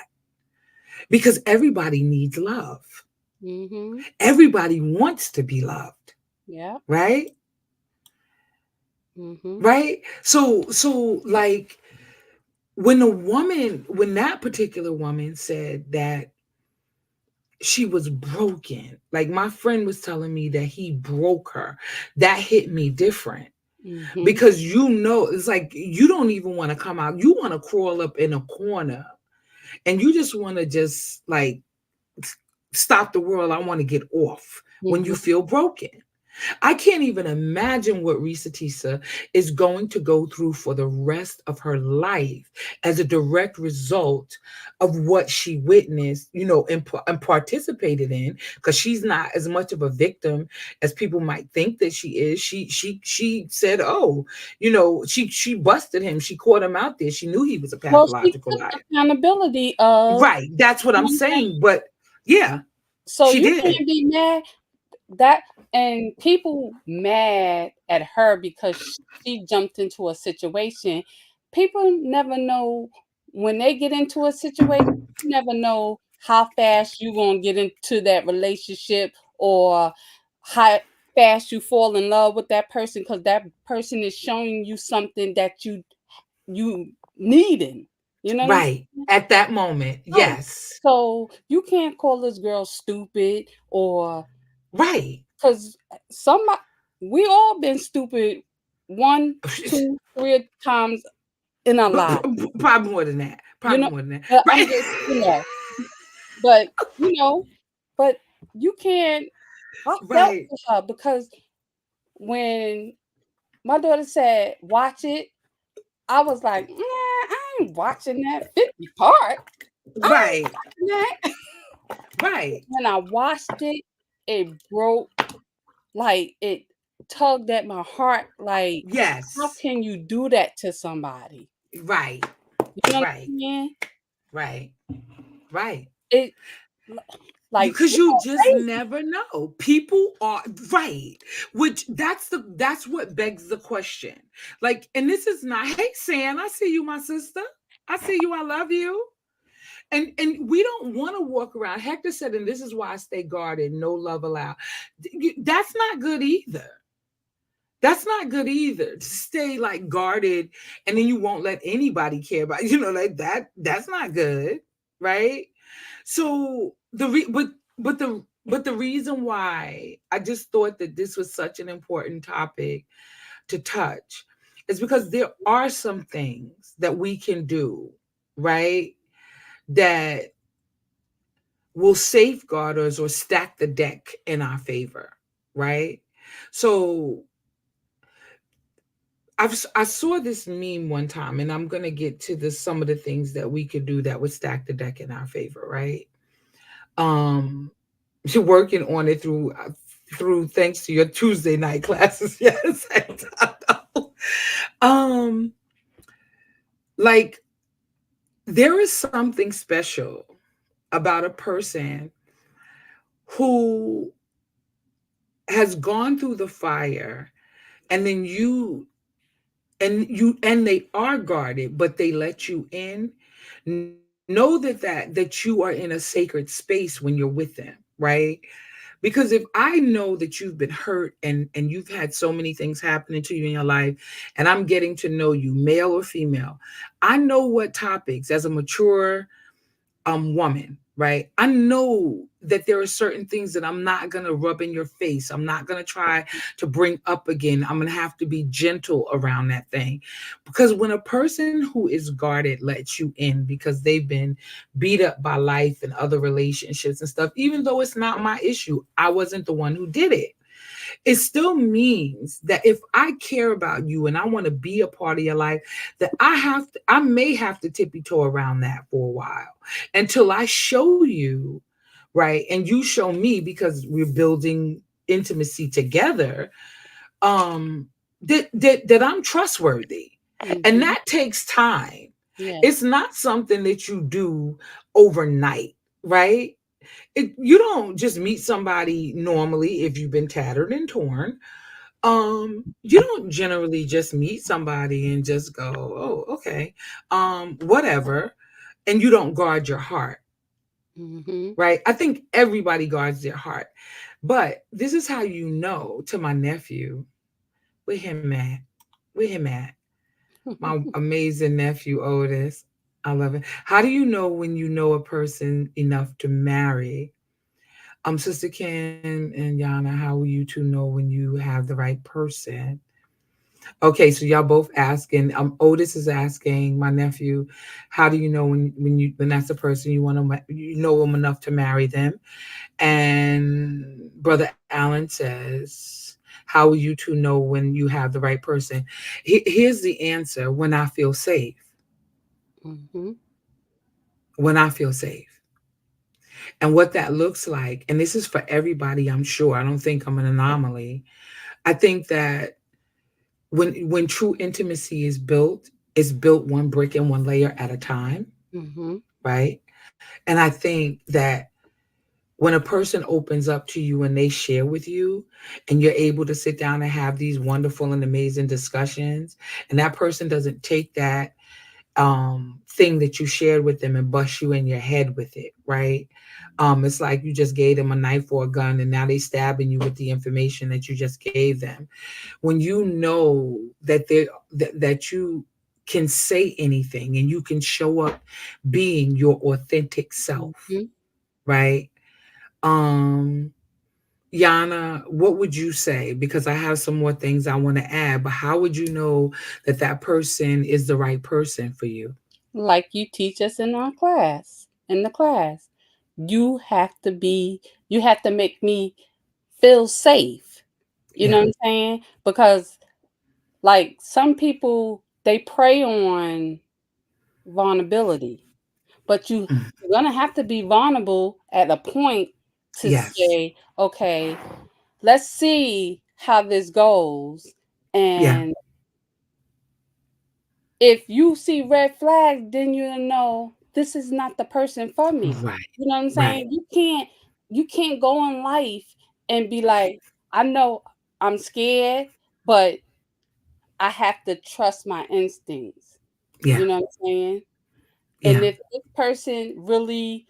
Because everybody needs love.
Mhm.
Everybody wants to be loved.
Yep.
Right?
Mhm.
Right? So like when that particular woman said that she was broken, like my friend was telling me that he broke her, that hit me different.
Mhm.
Because it's like you don't even want to come out. You want to crawl up in a corner and you just want to just like stop the world. I want to get off when you
Mhm.
feel broken. I can't even imagine what RessaTessa is going to go through for the rest of her life as a direct result of what she witnessed, and participated in. Because she's not as much of a victim as people might think that she is. She said, "Oh, she busted him. She caught him out there. She knew he was a
Well, she
pathological
took
liar."
accountability of
Right. That's what I'm
doing that.
saying. But yeah,
So
she
you
did.
can't be mad that and people mad at her because she jumped into a situation. People never know when they get into a situation, you never know how fast you're going to get into that relationship or how fast you fall in love with that person because that person is showing you something that you needing. You know what I'm
Right.
saying?
At that moment,
So,
yes.
so you can't call this girl stupid or
Right.
because somebody, we all been stupid one, two, three times in our
But
lives.
probably more than that.
You
Probably
know,
more than that.
but I'm
Right.
just, but you know, but you can't. I felt
Right.
for her because when my daughter said, "Watch it," I was like, "Nah, I ain't watching that 50 part. I ain't
Right.
watching that."
Right.
When I watched it. it broke, like, it tugged at my heart, like, how
Yes.
can you do that to somebody?
Right.
You know what
Right.
I'm saying?
Right. Right.
It l like,
Because
we
you
go
just
crazy.
never know. People are right. Which that's what begs the question. Like, and this is not, hey Sam, I see you, my sister. I see you, I love you. And we don't want to walk around. Hector said, and this is why I stay guarded, no love allowed. That's not good either. That's not good either. To stay like guarded and then you won't let anybody care about, like that. That's not good, right? So but the reason why I just thought that this was such an important topic to touch is because there are some things that we can do, right? That will safeguard us or stack the deck in our favor, right? So I saw this meme one time, and I'm gonna get to some of the things that we could do that would stack the deck in our favor, right? Um, you're working on it through thanks to your Tuesday night classes. Yes, I know. Um, like there is something special about a person who has gone through the fire, and then and they are guarded, but they let you in. Know that you are in a sacred space when you're with them, right? Because if I know that you've been hurt and you've had so many things happening to you in your life, and I'm getting to know you, male or female, I know what topics, as a mature woman, right? I know that there are certain things that I'm not going to rub in your face. I'm not going to try to bring up again. I'm going to have to be gentle around that thing. Because when a person who is guarded lets you in because they've been beat up by life and other relationships and stuff, even though it's not my issue, I wasn't the one who did it, it still means that if I care about you and I want to be a part of your life, that I may have to tippy toe around that for a while until I show you, right? And you show me, because we're building intimacy together, um, that I'm trustworthy. And
Mhm.
that takes time.
Yes.
It's not something that you do overnight, right? You don't just meet somebody normally if you've been tattered and torn. You don't generally just meet somebody and just go, oh, okay, whatever, and you don't guard your heart,
Mhm.
right? I think everybody guards their heart, but this is how you know. To my nephew, where him at? Where him at? My amazing nephew Otis. I love it. How do you know when you know a person enough to marry? Sister Kim and Yana, how will you two know when you have the right person? Okay, so y'all both asking. Otis is asking my nephew, how do you know when that's the person you want to, you know them enough to marry them? And Brother Allen says, how will you two know when you have the right person? Here's the answer: when I feel safe.
Mhm.
When I feel safe. And what that looks like, and this is for everybody, I'm sure. I don't think I'm an anomaly. I think that when true intimacy is built, it's built one brick and one layer at a time,
Mhm.
right? And I think that when a person opens up to you and they share with you, and you're able to sit down and have these wonderful and amazing discussions, and that person doesn't take that thing that you shared with them and bust you in your head with it, right? It's like you just gave them a knife or a gun, and now they stabbing you with the information that you just gave them. When you know that that you can say anything and you can show up being your authentic self,
Mhm.
right? um Yana, what would you say? Because I have some more things I want to add, but how would you know that that person is the right person for you?
Like you teach us in our class, in the class. You have to be, you have to make me feel safe. You know
Yeah.
what I'm saying? Because like some people they prey on vulnerability, but
Mm.
you're gonna have to be vulnerable at a point to
Yes.
say, okay, let's see how this goes.
Yeah.
And if you see red flags, then you'll know this is not the person for me.
Right.
You know what I'm
Right.
saying? You can't go in life and be like, I know I'm scared, but I have to trust my instincts.
Yeah.
You know what I'm saying? And
Yeah.
if this person really,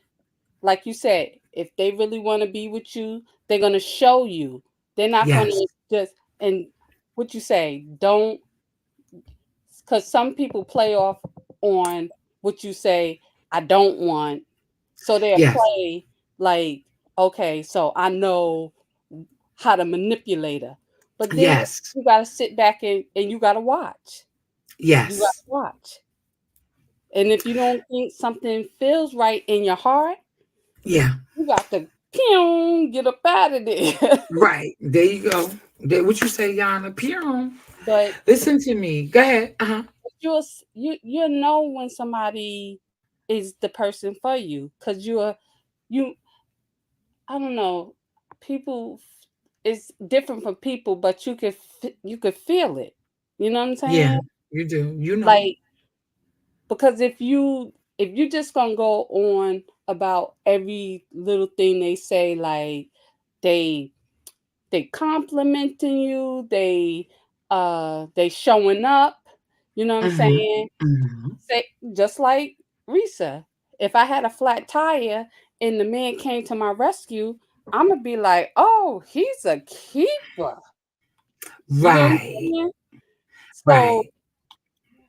like you said, if they really want to be with you, they're gonna show you. They're not gonna
Yes.
just, and what you say, don't, because some people play off on what you say, I don't want. So they'll
Yes.
play like, okay, so I know how to manipulate her. But then
Yes.
you gotta sit back and you gotta watch. You gotta
Yes.
watch. And if you don't think something feels right in your heart,
Yeah.
you got to pew, get up out of there.
Right. There you go. What you say, Yana? Pew.
but
Listen to me. Go ahead. Uh-huh.
you know when somebody is the person for you, because you I don't know, people, it's different from people, but you could feel it. You know what I'm
Yeah.
saying?
You do. You know.
Like, because if you just gonna go on about every little thing they say, like they they complimenting you, they showing up, you know what I'm
Mm-hmm.
saying?
Mm-hmm.
Say, just like Risa, if I had a flat tire and the man came to my rescue, I'm gonna be like, oh, he's a keeper. You know what I'm
Right.
saying? So,
Right.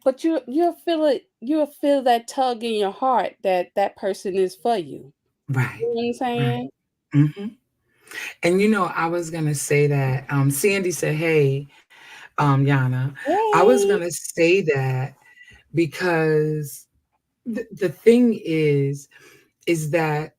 but you'll feel that tug in your heart that that person is for you.
Right.
You know what I'm
Right.
saying?
Mm-hmm. And I was gonna say that. Sandy said, "Hey, Yana," I was
Hey,
gonna say that because the thing is that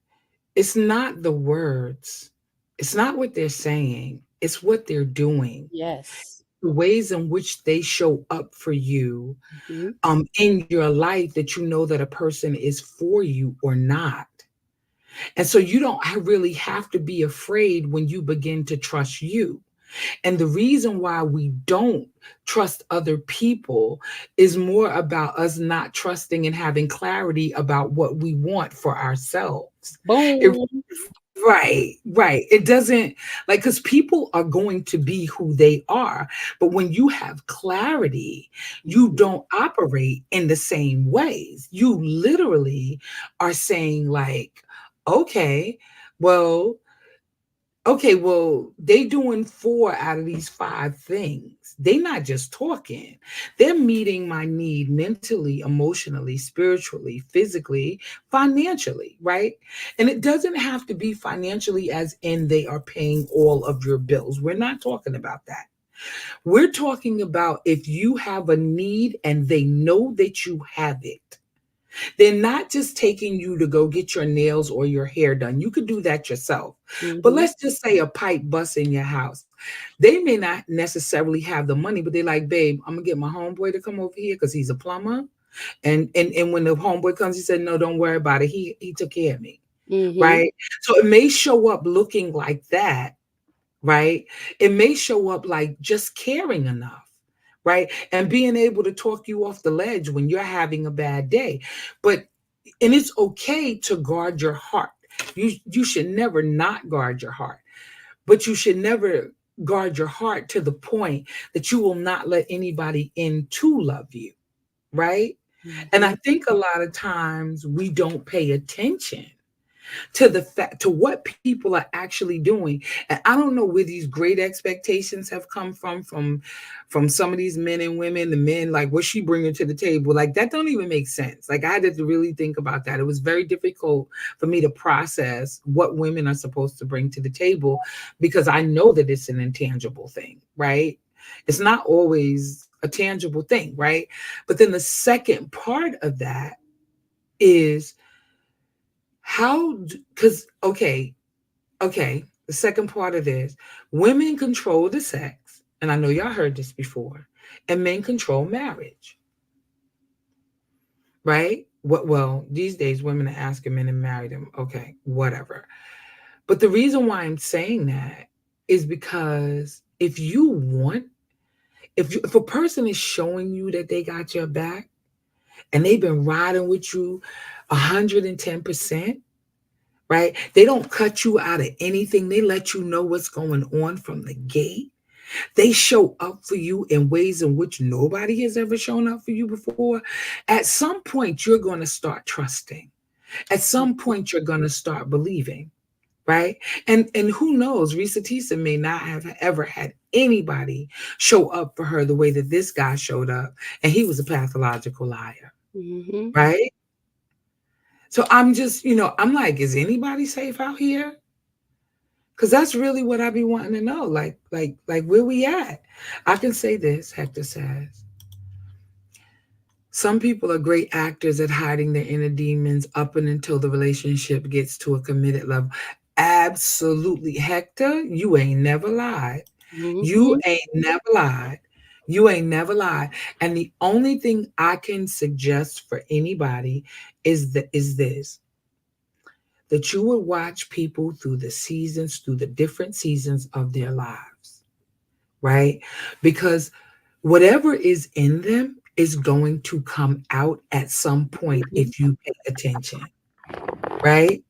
it's not the words, it's not what they're saying, it's what they're doing,
yes.
the ways in which they show up for you
Hmm.
in your life, that you know that a person is for you or not. And so you don't really have to be afraid when you begin to trust you. And the reason why we don't trust other people is more about us not trusting and having clarity about what we want for ourselves. It,
Boom.
right, right. It doesn't, like, because people are going to be who they are. But when you have clarity, you
Mhm.
don't operate in the same ways. You literally are saying, like, okay, well, they doing 4 out of these 5 things. They not just talking. They're meeting my need mentally, emotionally, spiritually, physically, financially, right? And it doesn't have to be financially as in they are paying all of your bills. We're not talking about that. We're talking about if you have a need and they know that you have it. They're not just taking you to go get your nails or your hair done. You could do that yourself. But
Mhm.
let's just say a pipe bust in your house. They may not necessarily have the money, but they're like, babe, I'm gonna get my homeboy to come over here because he's a plumber. And when the homeboy comes, he said, no, don't worry about it. He took care of me.
Mhm.
Right. So it may show up looking like that, right? It may show up like just caring enough, right? And being able to talk you off the ledge when you're having a bad day. But and it's okay to guard your heart. You should never not guard your heart, but you should never guard your heart to the point that you will not let anybody in to love you, right? And I
Mhm.
think a lot of times we don't pay attention to the fact to what people are actually doing. And I don't know where these great expectations have come from some of these men and women. The men, like, what's she bringing to the table? Like, that don't even make sense. Like, I had to really think about that. It was very difficult for me to process what women are supposed to bring to the table, because I know that it's an intangible thing, right? It's not always a tangible thing, right? But then the second part of that is how, because, okay, the second part of this, women control the sex, and I know y'all heard this before, and men control marriage, right? What, well, these days women are asking men to marry them. Okay, whatever. But the reason why I'm saying that is because if a person is showing you that they got your back and they've been riding with you 110%, right? They don't cut you out of anything. They let you know what's going on from the gate. They show up for you in ways in which nobody has ever shown up for you before. At some point, you're going to start trusting. At some point, you're going to start believing, right? And who knows, Risa Tisa may not have ever had anybody show up for her the way that this guy showed up, and he was a pathological liar,
Mm-hmm.
right? So I'm just, I'm like, is anybody safe out here? Because that's really what I be wanting to know. Like where we at? I can say this, Hector says. Some people are great actors at hiding their inner demons up and until the relationship gets to a committed level. Absolutely. Hector, you ain't never lied. You
Mm-hmm.
ain't never lied. You ain't never lied. And the only thing I can suggest for anybody is this, that you would watch people through the different seasons of their lives, right? Because whatever is in them is going to come out at some point
Mm-hmm.
if you pay attention, right?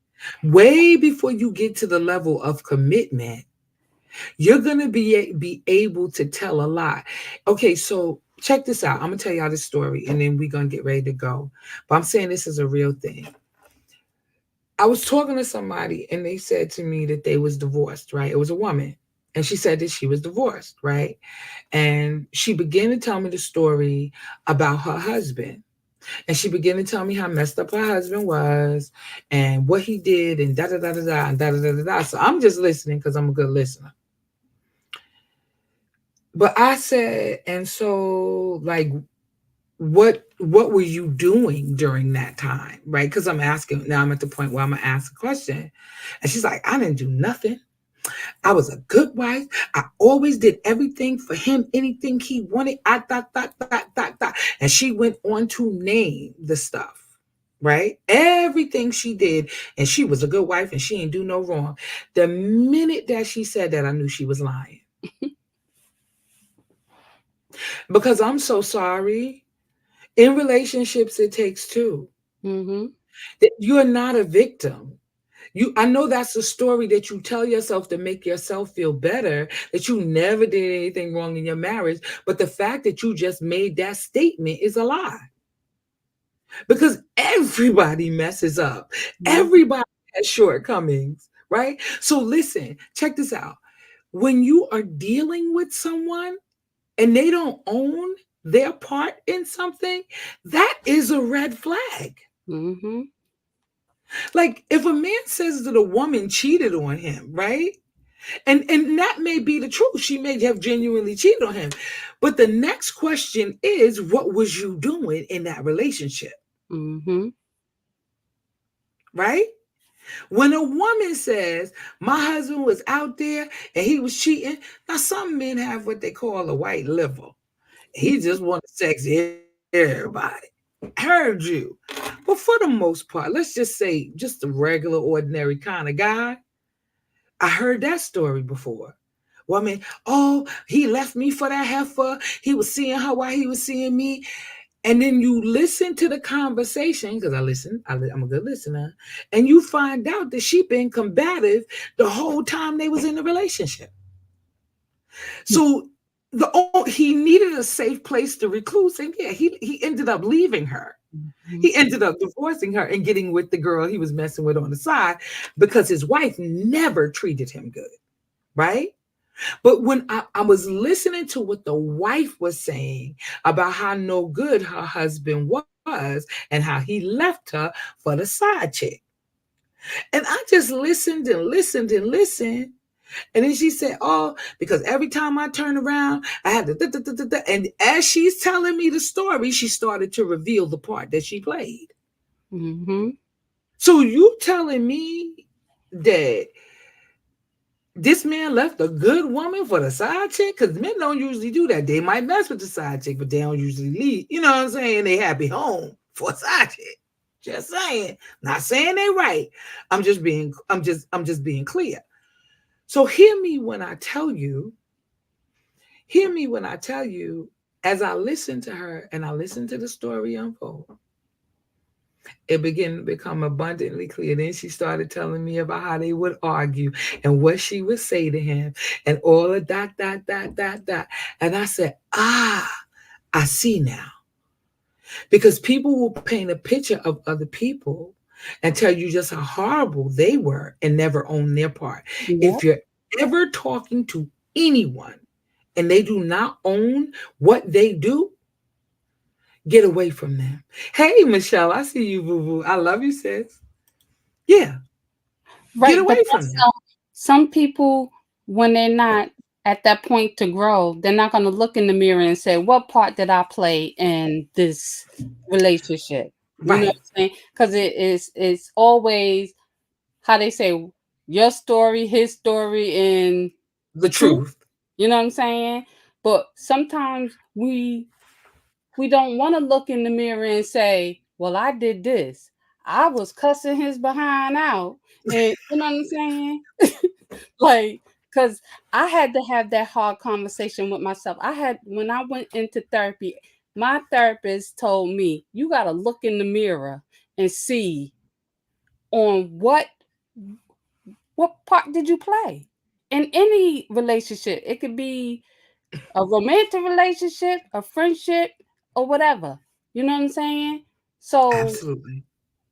Way before you get to the level of commitment, you're going to be able to tell a lot. Okay, so check this out. I'm going to tell y'all this story and then we're going to get ready to go. But I'm saying this is a real thing. I was talking to somebody and they said to me that they was divorced, right? It was a woman. And she said that she was divorced, right? And she began to tell me the story about her husband. And she began to tell me how messed up her husband was and what he did and da da da da da and da da da da da. So I'm just listening because I'm a good listener. But I said, and so like what were you doing during that time? Right? Because I'm asking now, I'm at the point where I'm gonna ask a question. And she's like, I didn't do nothing. I was a good wife. I always did everything for him, anything he wanted. I thought, thought. And she went on to name the stuff, right? Everything she did. And she was a good wife and she ain't do no wrong. The minute that she said that, I knew she was lying. Because I'm so sorry. In relationships, it takes two.
Mm-hmm.
That you're not a victim. I know that's the story that you tell yourself to make yourself feel better, that you never did anything wrong in your marriage. But the fact that you just made that statement is a lie. Because everybody messes up.
Mm-hmm.
Everybody has shortcomings, right? So listen, check this out. When you are dealing with someone and they don't own their part in something, that is a red flag.
Mm-hmm.
Like if a man says that a woman cheated on him, right? And that may be the truth. She may have genuinely cheated on him. But the next question is, what was you doing in that relationship?
Mm-hmm.
Right? When a woman says, my husband was out there and he was cheating, now some men have what they call a white liver. He just wanted sex everybody. Heard you. But for the most part, let's just say just a regular, ordinary kind of guy. I heard that story before. Woman, oh, he left me for that heifer. He was seeing her while he was seeing me. And then you listen to the conversation, because I'm a good listener, and you find out that she been combative the whole time they was in the relationship. So he needed a safe place to recluse, and yeah, he ended up leaving her.
Mm-hmm.
He ended up divorcing her and getting with the girl he was messing with on the side because his wife never treated him good, right? But when I was listening to what the wife was saying about how no good her husband was and how he left her for the side chick. And I just listened and listened and listened. And then she said, oh, because every time I turn around, I had to. Da, da, da, da, da. And as she's telling me the story, she started to reveal the part that she played.
Mm-hmm.
So you telling me that this man left a good woman for the side chick? Because men don't usually do that. They might mess with the side chick, but they don't usually leave. You know what I'm saying? They happy home for a side chick. Just saying. Not saying they right. I'm just being clear. So hear me when I tell you, as I listened to her and I listened to the story unfold, it began to become abundantly clear. Then she started telling me about how they would argue and what she would say to him and all of that. And I said, I see now. Because people will paint a picture of other people and tell you just how horrible they were and never own their part.
Yep.
If you're ever talking to anyone and they do not own what they do, get away from them. Hey, Michelle, I see you, boo boo. I love you, sis. Yeah, get
Right, but
away from
that's
them.
some people, when they're not at that point to grow, they're not going to look in the mirror and say, "What part did I play in this relationship?" You know what
Right.
I'm saying? Because it's always how they say your story, his story, and the
The
truth.
truth.
You know what I'm saying? But sometimes we don't want to look in the mirror and say, "Well, I did this. I was cussing his behind out." And you know what I'm saying? Like, because I had to have that hard conversation with myself. I had, when I went into therapy, my therapist told me, you got to look in the mirror and see on what part did you play in any relationship. It could be a romantic relationship, a friendship, or whatever. You know what I'm saying? So
Absolutely.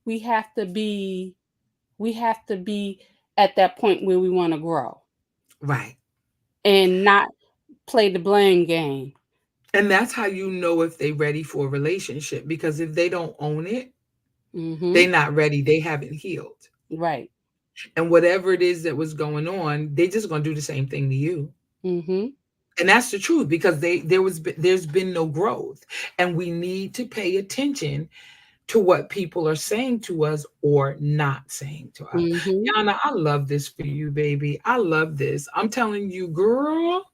we have to be we have to be at that point where we want to grow
Right.
and not play the blame game.
And that's how you know if they're ready for a relationship. Because if they don't own it, they're
Mhm.
not ready. They haven't healed.
Right.
And whatever it is that was going on, they're just going to do the same thing to you.
Mhm.
And that's the truth, because there's been no growth, and we need to pay attention to what people are saying to us or not saying to us.
Mhm.
Yana, I love this for you, baby. I love this. I'm telling you, girl.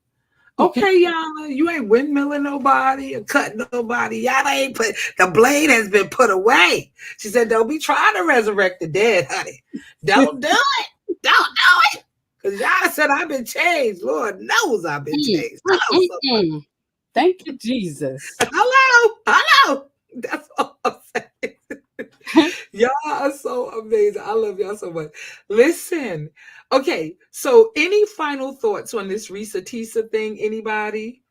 Okay, Yana, you ain't windmilling nobody or cutting nobody. Yana ain't put, the blade has been put away. She said, don't be trying to resurrect the dead, honey. Don't do it. Don't do it. Because Yana said, I've been changed. Lord knows I've been
Mm,
changed.
mm,
Hello,
mm,
somebody.
mm. Thank you, Jesus.
Hello. Hello. That's all I'm saying. Y'all are so amazing. I love y'all so much. Listen. Okay, so any final thoughts on this Risa Tisa thing? Anybody?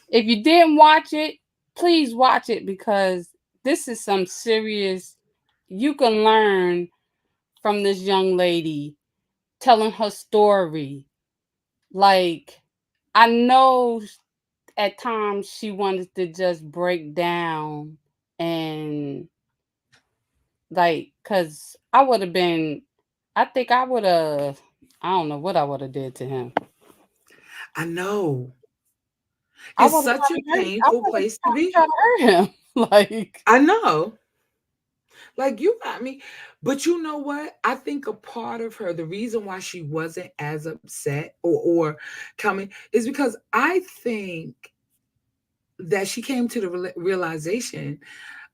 If you didn't watch it, please watch it because this is some serious. You can learn from this young lady telling her story. Like, I know at times she wanted to just break down and like, cause I would have been, I think I would have, I don't know what I would have did to him.
I know.
I
It's
would have
such a
tried to hurt. I
painful
would have
place to
tried
be.
to hurt him. Like,
I know. Like, you got me. But you know what? I think a part of her, the reason why she wasn't as upset or coming is because I think that she came to the realization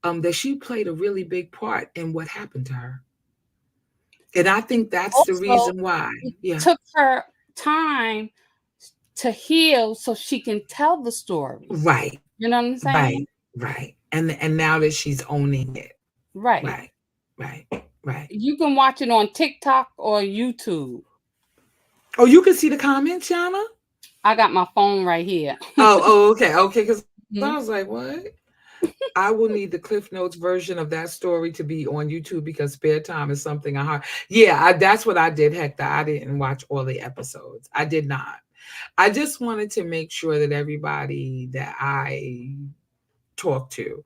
that she played a really big part in what happened to her. And I think that's the
also,
reason why.
it
Yeah.
took her time to heal so she can tell the stories.
Right.
You know what I'm
Right.
saying?
Right. And now that she's owning it.
Right.
Right. Right. Right.
You can watch it on TikTok or YouTube.
Oh, you can see the comments, Yana?
I got my phone right here.
Okay. Okay. Because I was
Mhm.
like, what? I will need the Cliff Notes version of that story to be on YouTube because spare time is something I heart. Yeah, that's what I did, Hector. I didn't watch all the episodes. I did not. I just wanted to make sure that everybody that I talk to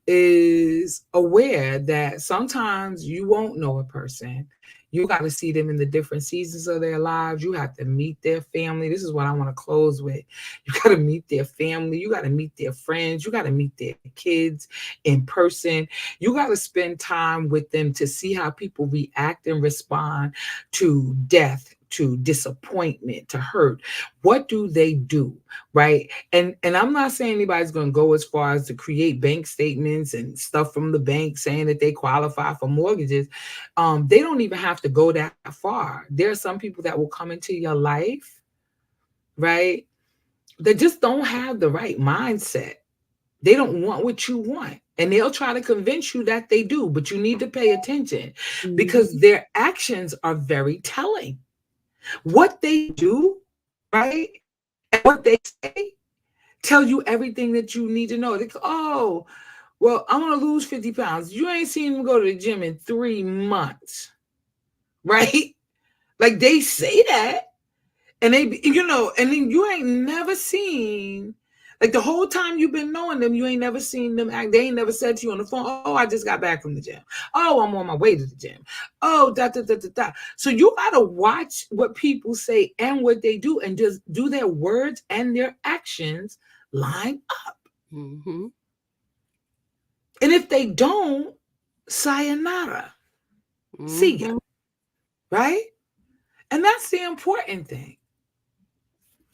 is aware that sometimes you won't know a person. You got to see them in the different seasons of their lives. You have to meet their family. This is what I want to close with. You got to meet their family. You got to meet their friends. You got to meet their kids in person. You got to spend time with them to see how people react and respond to death, to disappointment to hurt, what do, right? And I'm not saying anybody's going to go as far as to create bank statements and stuff from the bank saying that they qualify for mortgages. They don't even have to go that far. There are some people that will come into your life, right, that just don't have the right mindset. They don't want what you want. And they'll try to convince you that they do, but you need to pay attention because
Mhm.
their actions are very telling. What they do, right, and what they say tell you everything that you need to know. They go, oh, well, I want to lose 50 pounds. You ain't seen them go to the gym in 3 months, right? Like they say that, and and then you ain't never seen, like the whole time you've been knowing them, you ain't never seen them act. They ain't never said to you on the phone, oh, I just got back from the gym. Oh, I'm on my way to the gym. Oh, da da da da da. So you gotta watch what people say and what they do, and just do their words and their actions line up.
Mhm.
And if they don't, sayonara. See ya.
Mhm.
Right? And that's the important thing.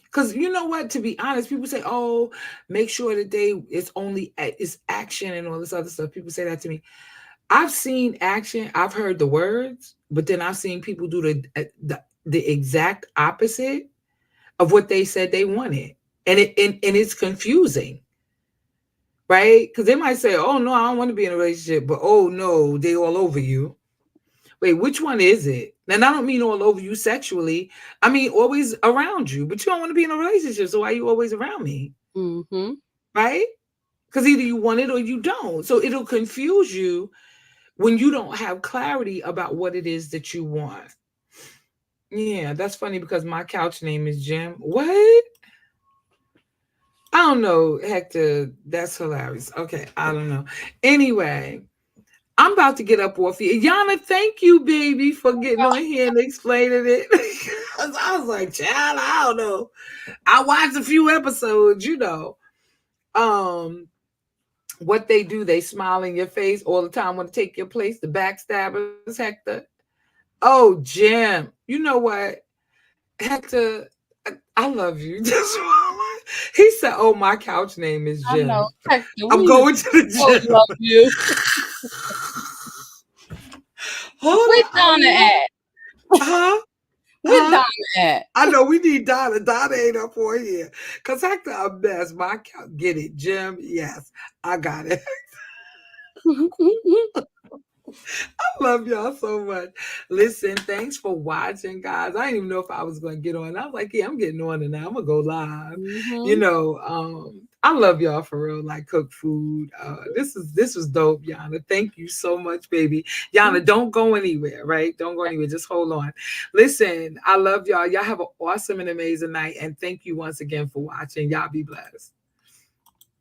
Because you know what, to be honest, people say, oh, make sure that it's only it's action and all this other stuff. People say that to me. I've seen action, I've heard the words, but then I've seen people do the exact opposite of what they said they wanted. And it's confusing, right? Because they might say, oh no, I don't want to be in a relationship, but oh no, they all over you. Wait, which one is it? And I don't mean all over you sexually. I mean always around you, but you don't want to be in a relationship. So why are you always around me?
Mhm.
Right? Because either you want it or you don't. So it'll confuse you when you don't have clarity about what it is that you want. Yeah, that's funny because my couch name is Jim. What? I don't know, Hector. That's hilarious. Okay, I don't know. Anyway, I'm about to get up off here. Yana, thank you, baby, for getting on here and explaining it. I was like, child, I don't know. I watched a few episodes. Um, what they do, they smile in your face all the time, want to take your place, the backstabbers, Hector. Oh, Jim, you know what? Hector, I love you. He said, oh, my couch name is
I know.
Jim.
Hector,
I'm
we
going to the
so
gym.
love you.
Hold
Where
on, I
Donna
love.
at?
Huh?
Where
Huh?
Donna at?
I know we need Donna. Donna ain't up for here. Cause Hector a mess. My couch, get it, Jim? Yes, I got it. I love y'all so much. Listen, thanks for watching, guys. I didn't even know if I was going to get on. I was like, yeah, I'm getting on, and now I'm gonna go live.
Mhm.
I love y'all for real. Like cook food. This was dope, Yana. Thank you so much, baby. Yana, don't go anywhere, right? Don't go anywhere. Just hold on. Listen, I love y'all. Y'all have an awesome and amazing night, and thank you once again for watching. Y'all be blessed.